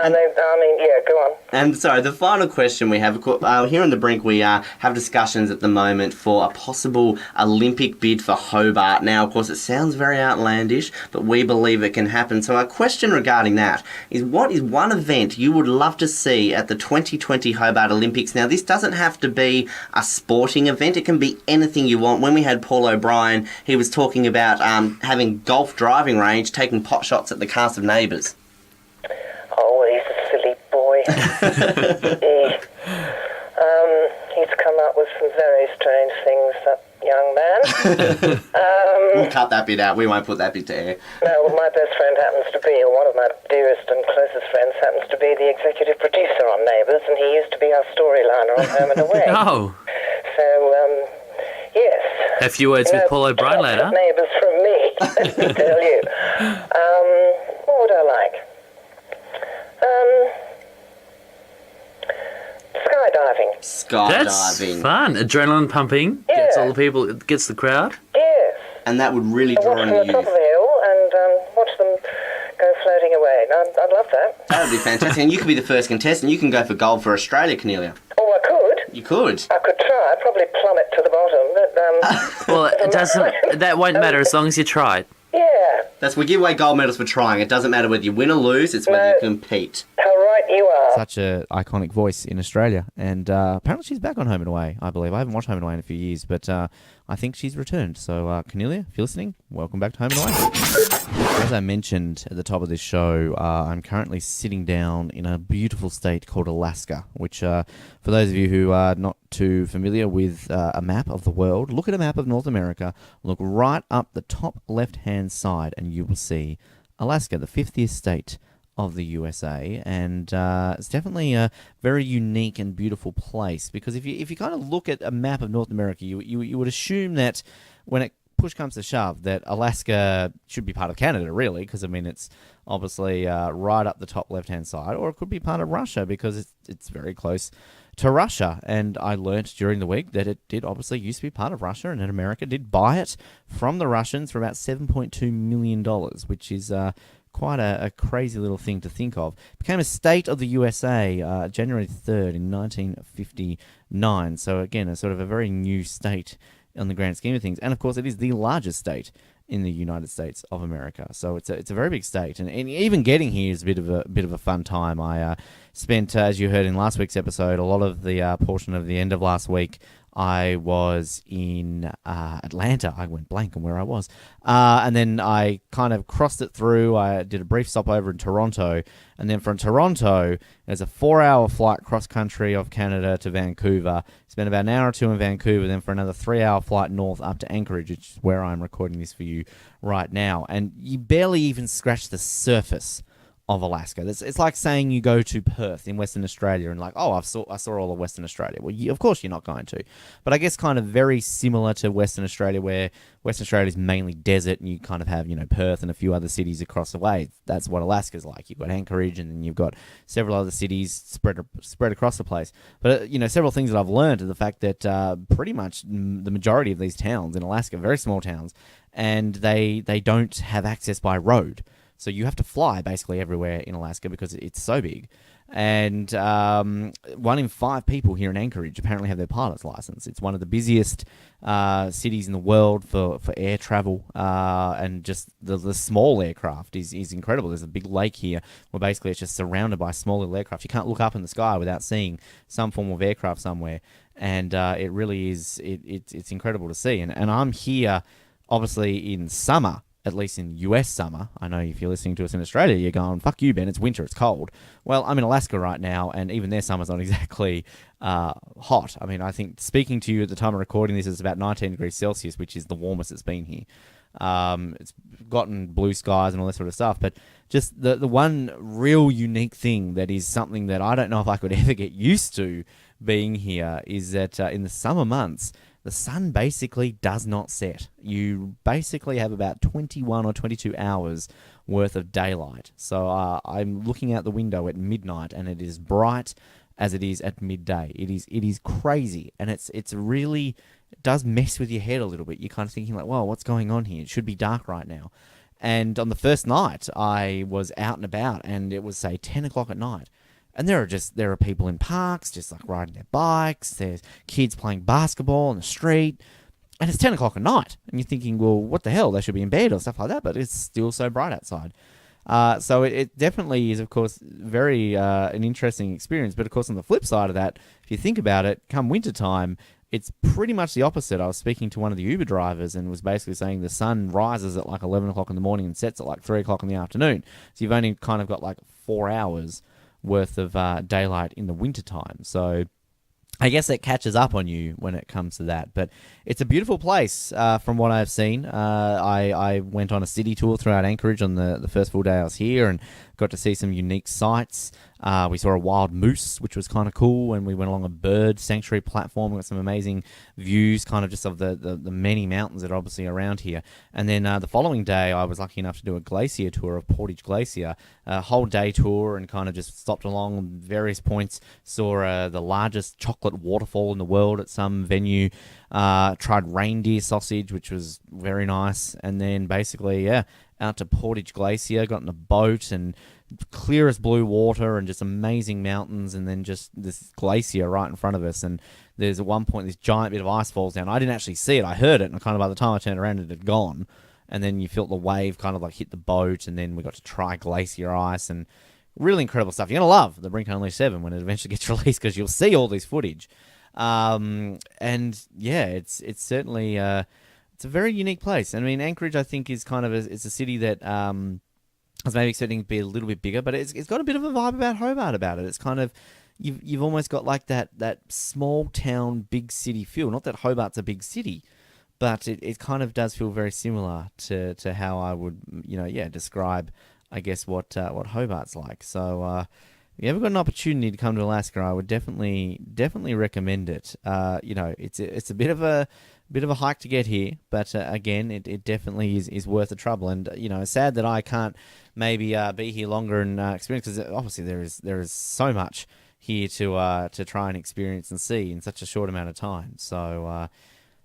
And go on. And so the final question we have, here on the Brink, we have discussions at the moment for a possible Olympic bid for Hobart. Now, of course, it sounds very outlandish, but we believe it can happen. So our question regarding that is, what is one event you would love to see at the 2020 Hobart Olympics? Now, this doesn't have to be a sporting event. It can be anything you want. When we had Paul O'Brien, he was talking about having golf driving range, taking pot shots at the cast of Neighbours. Oh, he's a silly boy. He's come up with some very strange things, that young man. We'll cut that bit out. We won't put that bit to air. No, well, my best friend happens to be, or one of my dearest and closest friends happens to be the executive producer on Neighbours, and he used to be our storyliner on Home and Away. Oh. So, Yes. A few words with Paul O'Brien later. Neighbours from me, let me tell you. What would I like? Skydiving. That's Skydiving. fun. Adrenaline pumping. Yeah. Gets all the people, it gets the crowd. Yes. And that would really I draw watch in from the the top youth. of the hill and watch them go floating away. I'd love that. That would be fantastic. And you could be the first contestant. You can go for gold for Australia, Cornelia. Oh, I could. You could. I could try. I'd probably plummet to the bottom, but Well, it doesn't. That won't matter as long as you tried. yeah. We give away gold medals for trying. It doesn't matter whether you win or lose. It's whether you compete. How right you are. Such a iconic voice in Australia, and apparently she's back on Home and Away, I believe. I haven't watched Home and Away in a few years, but I think she's returned. So, Cornelia, if you're listening, welcome back to Home and Away. As I mentioned at the top of this show, I'm currently sitting down in a beautiful state called Alaska, which, for those of you who are not too familiar with a map of the world, look at a map of North America, look right up the top left-hand side, and you will see Alaska, the 50th state of the USA, and it's definitely a very unique and beautiful place, because if you kind of look at a map of North America, you would assume that when it push comes to shove, that Alaska should be part of Canada, really, because I mean it's obviously right up the top left-hand side, or it could be part of Russia because it's very close to Russia. And I learnt during the week that it did obviously used to be part of Russia, and then America did buy it from the Russians for about $7.2 million, which is quite a crazy little thing to think of. Became a state of the USA January 3rd in 1959. So again, a sort of a very new state on the grand scheme of things. And of course, it is the largest state in the United States of America. So it's a very big state, and even getting here is a bit of a fun time. I spent, as you heard in last week's episode, a lot of the portion of the end of last week I was in Atlanta. I went blank on where I was. And then I kind of crossed it through. I did a brief stopover in Toronto. And then from Toronto, there's a 4-hour flight cross-country of Canada to Vancouver. Spent about an hour or two in Vancouver, then for another 3-hour flight north up to Anchorage, which is where I'm recording this for you right now. And you barely even scratch the surface of Alaska. It's like saying you go to Perth in Western Australia and like, oh, I saw all of Western Australia. Well, of course you're not going to. But I guess kind of very similar to Western Australia, where Western Australia is mainly desert and you kind of have, Perth and a few other cities across the way. That's what Alaska's like. You've got Anchorage and then you've got several other cities spread across the place. But, several things that I've learned are the fact that pretty much the majority of these towns in Alaska, very small towns, and they don't have access by road. So you have to fly basically everywhere in Alaska because it's so big. And 1 in 5 people here in Anchorage apparently have their pilot's license. It's one of the busiest cities in the world for air travel, and just the small aircraft is incredible. There's a big lake here where basically it's just surrounded by small little aircraft. You can't look up in the sky without seeing some form of aircraft somewhere. And it really is, it's incredible to see. And I'm here, obviously, in summer. At least in US summer. I know if you're listening to us in Australia, you're going, fuck you, Ben, it's winter, it's cold. Well, I'm in Alaska right now, and even their summer's not exactly hot. I mean, I think speaking to you at the time of recording this, it's about 19 degrees Celsius, which is the warmest it's been here. It's gotten blue skies and all that sort of stuff, but just the one real unique thing that is something that I don't know if I could ever get used to being here is that in the summer months, the sun basically does not set. You basically have about 21 or 22 hours worth of daylight. So I'm looking out the window at midnight, and it is bright as it is at midday. It is crazy, and it really does mess with your head a little bit. You're kind of thinking like, "Well, what's going on here? It should be dark right now." And on the first night, I was out and about, and it was say 10 o'clock at night. And there are people in parks just like riding their bikes. There's kids playing basketball on the street, and it's 10 o'clock at night. And you're thinking, well, what the hell? They should be in bed or stuff like that. But it's still so bright outside. So it definitely is, of course, very an interesting experience. But of course, on the flip side of that, if you think about it, come wintertime, it's pretty much the opposite. I was speaking to one of the Uber drivers and was basically saying the sun rises at like 11 o'clock in the morning and sets at like 3 o'clock in the afternoon. So you've only kind of got like 4 hours worth of daylight in the wintertime. So I guess that catches up on you when it comes to that. But it's a beautiful place from what I've seen. I went on a city tour throughout Anchorage on the first full day I was here and got to see some unique sights. We saw a wild moose, which was kind of cool, and we went along a bird sanctuary platform. We got some amazing views, kind of just of the many mountains that are obviously around here. And then the following day, I was lucky enough to do a glacier tour of Portage Glacier, a whole day tour, and kind of just stopped along various points. Saw the largest chocolate waterfall in the world at some venue. Tried reindeer sausage, which was very nice. And then basically, out to Portage Glacier, got in a boat, and clear as blue water and just amazing mountains, and then just this glacier right in front of us. And there's at one point this giant bit of ice falls down. I didn't actually see it. I heard it, and kind of by the time I turned around, it had gone. And then you felt the wave kind of like hit the boat, and then we got to try glacier ice, and really incredible stuff. You're going to love the Brink Unleashed 7 when it eventually gets released, because you'll see all this footage. And yeah, it's certainly it's a very unique place. I mean, Anchorage, I think, is kind of it's a city that I was maybe expecting to be a little bit bigger, but it's got a bit of a vibe about Hobart about it. It's kind of you've almost got like that small town big city feel. Not that Hobart's a big city, but it kind of does feel very similar to how I would describe, I guess, what Hobart's like. So if you ever got an opportunity to come to Alaska, I would definitely recommend it. It's a bit of a hike to get here, but again, it definitely is worth the trouble. And it's sad that I can't maybe be here longer and experience, because obviously there is so much here to try and experience and see in such a short amount of time. So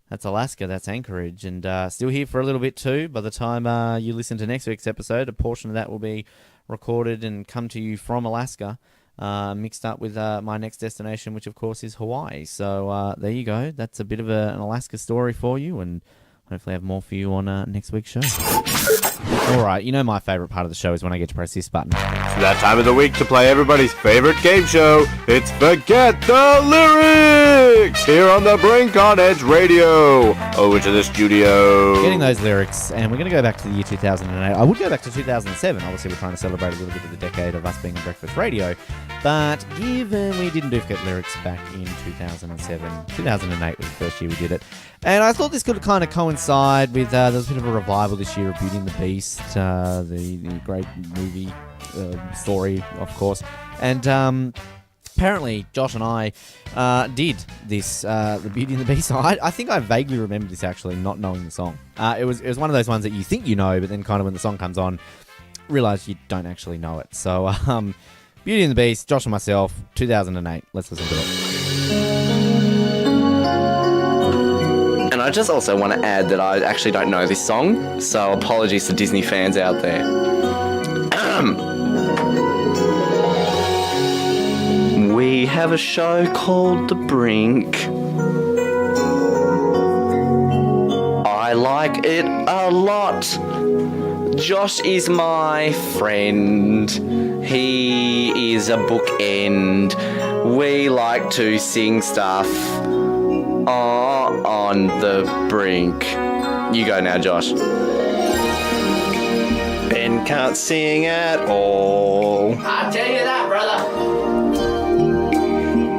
that's Alaska, that's Anchorage, and still here for a little bit too. By the time you listen to next week's episode, a portion of that will be recorded and come to you from Alaska, mixed up with my next destination, which of course is Hawaii. So there you go. That's a bit of an Alaska story for you, and hopefully have more for you on next week's show. All right, my favourite part of the show is when I get to press this button. It's that time of the week to play everybody's favourite game show. It's Forget the Lyrics here on the Brink on Edge Radio. Over to the studio. Getting those lyrics, and we're going to go back to the year 2008. I would go back to 2007. Obviously, we're trying to celebrate a little bit of the decade of us being on breakfast radio. But given we didn't do Forget Lyrics back in 2007, 2008 was the first year we did it. And I thought this could kind of coincide with, there was a bit of a revival this year of Beauty and the Beast, the great movie story, of course. And apparently Josh and I did this, the Beauty and the Beast song. I think I vaguely remember this, actually, not knowing the song. It was one of those ones that you think you know, but then kind of when the song comes on, realise you don't actually know it. So Beauty and the Beast, Josh and myself, 2008. Let's listen to it. And I just also want to add that I actually don't know this song, so apologies to Disney fans out there. We have a show called The Brink. I like it a lot. Josh is my friend. He is a bookend. We like to sing stuff on the brink. You go now, Josh. Ben can't sing at all. I'll tell you that, brother.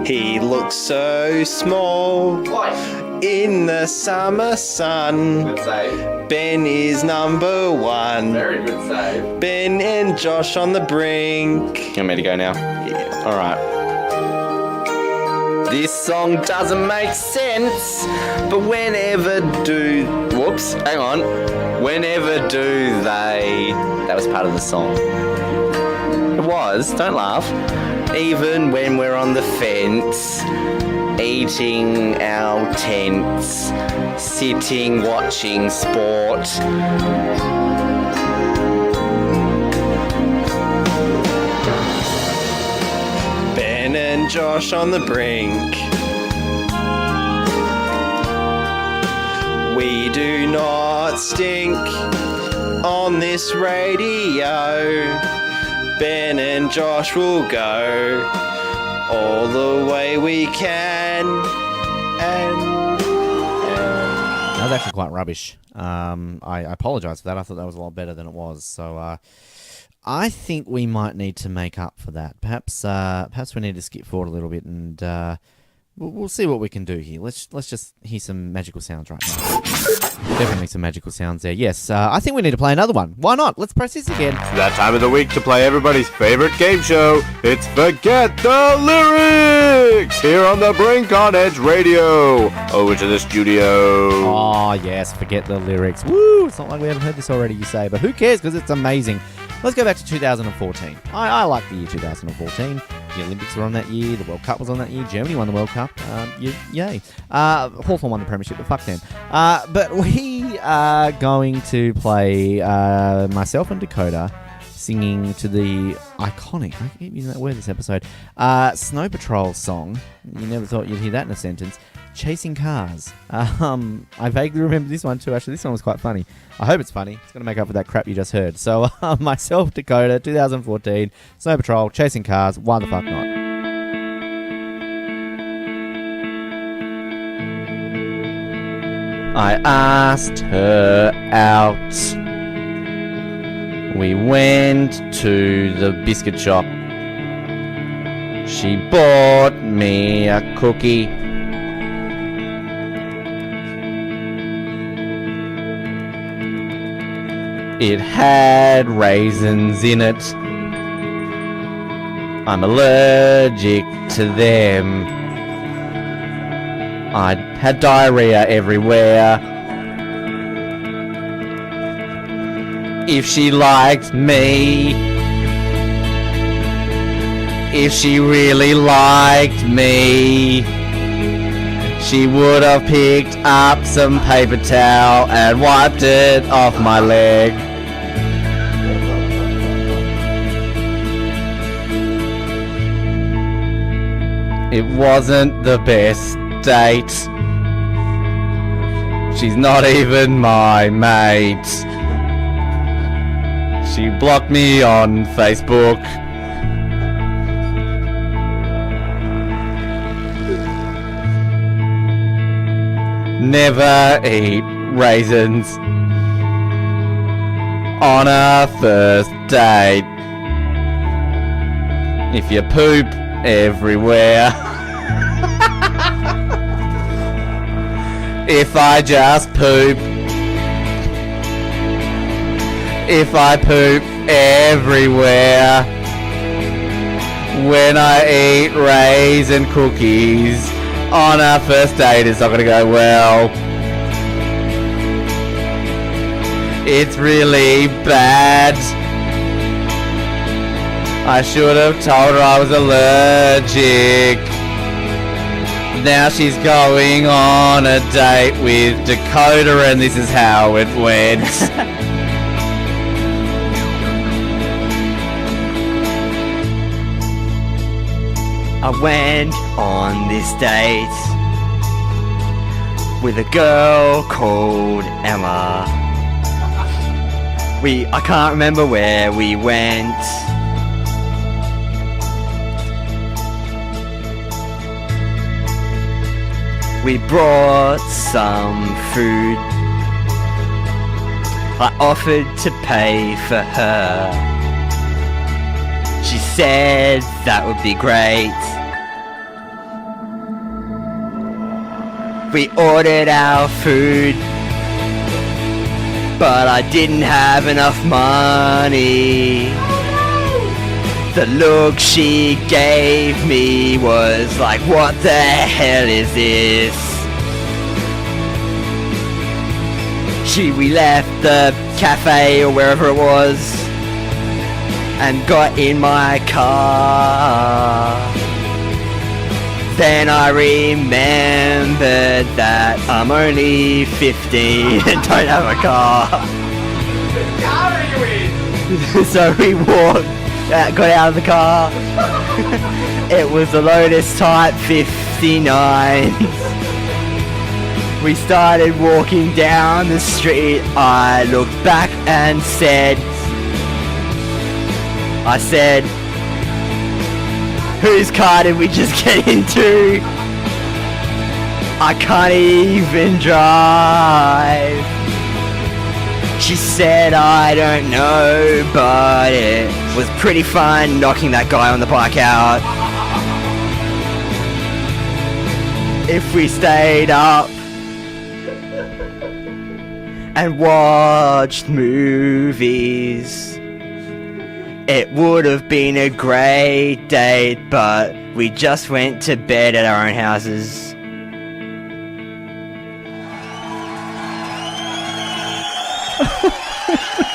He looks so small in the summer sun. Good save. Ben is number one. Very good save. Ben and Josh on the brink. You want me to go now? Yeah. All right. This song doesn't make sense, but whenever do they... That was part of the song. It was, don't laugh. Even when we're on the fence, eating our tents, sitting watching sport. Ben and Josh on the brink. We do not stink on this radio. Ben and Josh will go all the way we can. That was actually quite rubbish. I apologise for that. I thought that was a lot better than it was. So I think we might need to make up for that. Perhaps we need to skip forward a little bit, and we'll see what we can do here. Let's just hear some magical sounds right now. Definitely some magical sounds there. Yes, I think we need to play another one. Why not? Let's press this again. It's that time of the week to play everybody's favorite game show. It's Forget the Lyrics! Here on the Brink on Edge Radio. Over to the studio. Oh, yes, forget the lyrics. Woo! It's not like we haven't heard this already, you say, but who cares because it's amazing. Let's go back to 2014. I like the year 2014. The Olympics were on that year. The World Cup was on that year. Germany won the World Cup. Yay. Hawthorn won the Premiership, but fuck them. But we are going to play myself and Dakota singing to the iconic, I keep using that word this episode, Snow Patrol song. You never thought you'd hear that in a sentence. Chasing Cars. I vaguely remember this one too. Actually, this one was quite funny. I hope it's funny. It's going to make up for that crap you just heard. So, myself, Dakota, 2014, Snow Patrol, Chasing Cars, why the fuck not? I asked her out. We went to the biscuit shop. She bought me a cookie. It had raisins in it. I'm allergic to them. I had diarrhea everywhere. If she liked me, if she really liked me, she would have picked up some paper towel and wiped it off my leg. It wasn't the best date. She's not even my mate. She blocked me on Facebook. Never eat raisins on a first date. If you poop everywhere. If I just poop. If I poop everywhere. When I eat raisin cookies on our first date, it's not gonna go well. It's really bad. I should have told her I was allergic. Now she's going on a date with Dakota and this is how it went. I went on this date with a girl called Emma. I can't remember where we went. We brought some food. I offered to pay for her. She said that would be great. We ordered our food, but I didn't have enough money. The look she gave me was like, what the hell is this? We left the cafe or wherever it was and got in my car. Then I remembered that I'm only 15 and don't have a car. What car are you in? So we walked, got out of the car. It was a Lotus Type 59. We started walking down the street. I looked back and said, whose car did we just get into? I can't even drive. She said, I don't know, but it was pretty fun knocking that guy on the bike out. If we stayed up and watched movies. It would have been a great date, but we just went to bed at our own houses.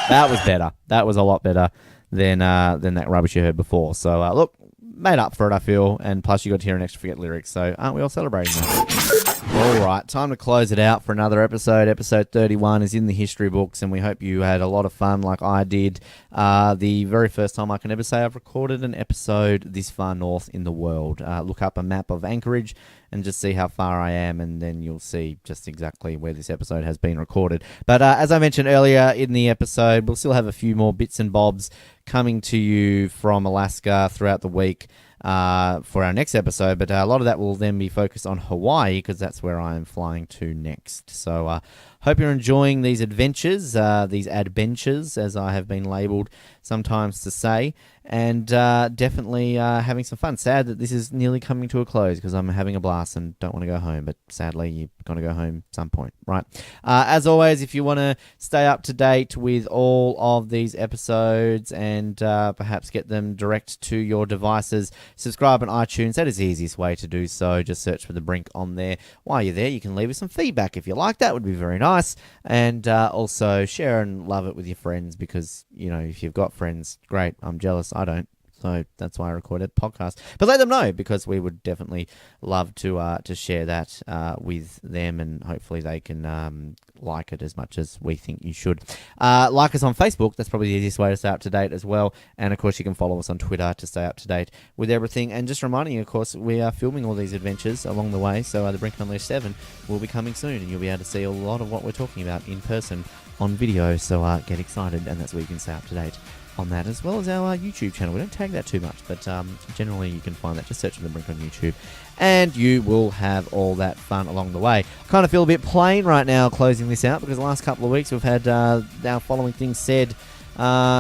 That was better. That was a lot better than that rubbish you heard before. So, look, made up for it, I feel. And plus, you got to hear an extra Forget lyrics. So, aren't we all celebrating that? All right, time to close it out for another episode. Episode 31 is in the history books, and we hope you had a lot of fun like I did. The very first time I can ever say I've recorded an episode this far north in the world. Look up a map of Anchorage and just see how far I am, and then you'll see just exactly where this episode has been recorded. But as I mentioned earlier in the episode, we'll still have a few more bits and bobs coming to you from Alaska throughout the week for our next episode, but a lot of that will then be focused on Hawaii because that's where I am flying to next. So hope you're enjoying these adventures, these adventures, as I have been labelled sometimes to say, and definitely having some fun. Sad that this is nearly coming to a close because I'm having a blast and don't want to go home, but sadly you're going to go home at some point, right? As always, if you want to stay up to date with all of these episodes and perhaps get them direct to your devices, subscribe on iTunes. That is the easiest way to do so. Just search for The Brink on there. While you're there, you can leave us some feedback if you like. That would be very nice. And also share and love it with your friends because, you know, if you've got friends, great. I'm jealous. I don't. So that's why I recorded a podcast. But let them know because we would definitely love to share that with them, and hopefully they can like it as much as we think you should. Like us on Facebook. That's probably the easiest way to stay up to date as well. And of course, you can follow us on Twitter to stay up to date with everything. And just reminding you, of course, we are filming all these adventures along the way. So the Brink Unleashed 7 will be coming soon, and you'll be able to see a lot of what we're talking about in person on video. So get excited, and that's where you can stay up to date on that, as well as our YouTube channel. We don't tag that too much, but generally you can find that. Just search for The Brink on YouTube, and you will have all that fun along the way. I kind of feel a bit plain right now closing this out because the last couple of weeks we've had our following things said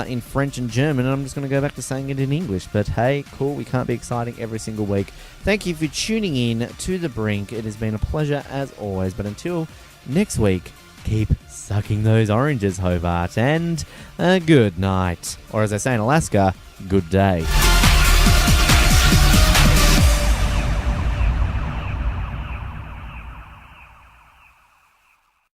in French and German, and I'm just going to go back to saying it in English. But hey, cool, we can't be exciting every single week. Thank you for tuning in to The Brink. It has been a pleasure as always, but until next week, keep sucking those oranges, Hobart, and good night. Or as I say in Alaska, good day.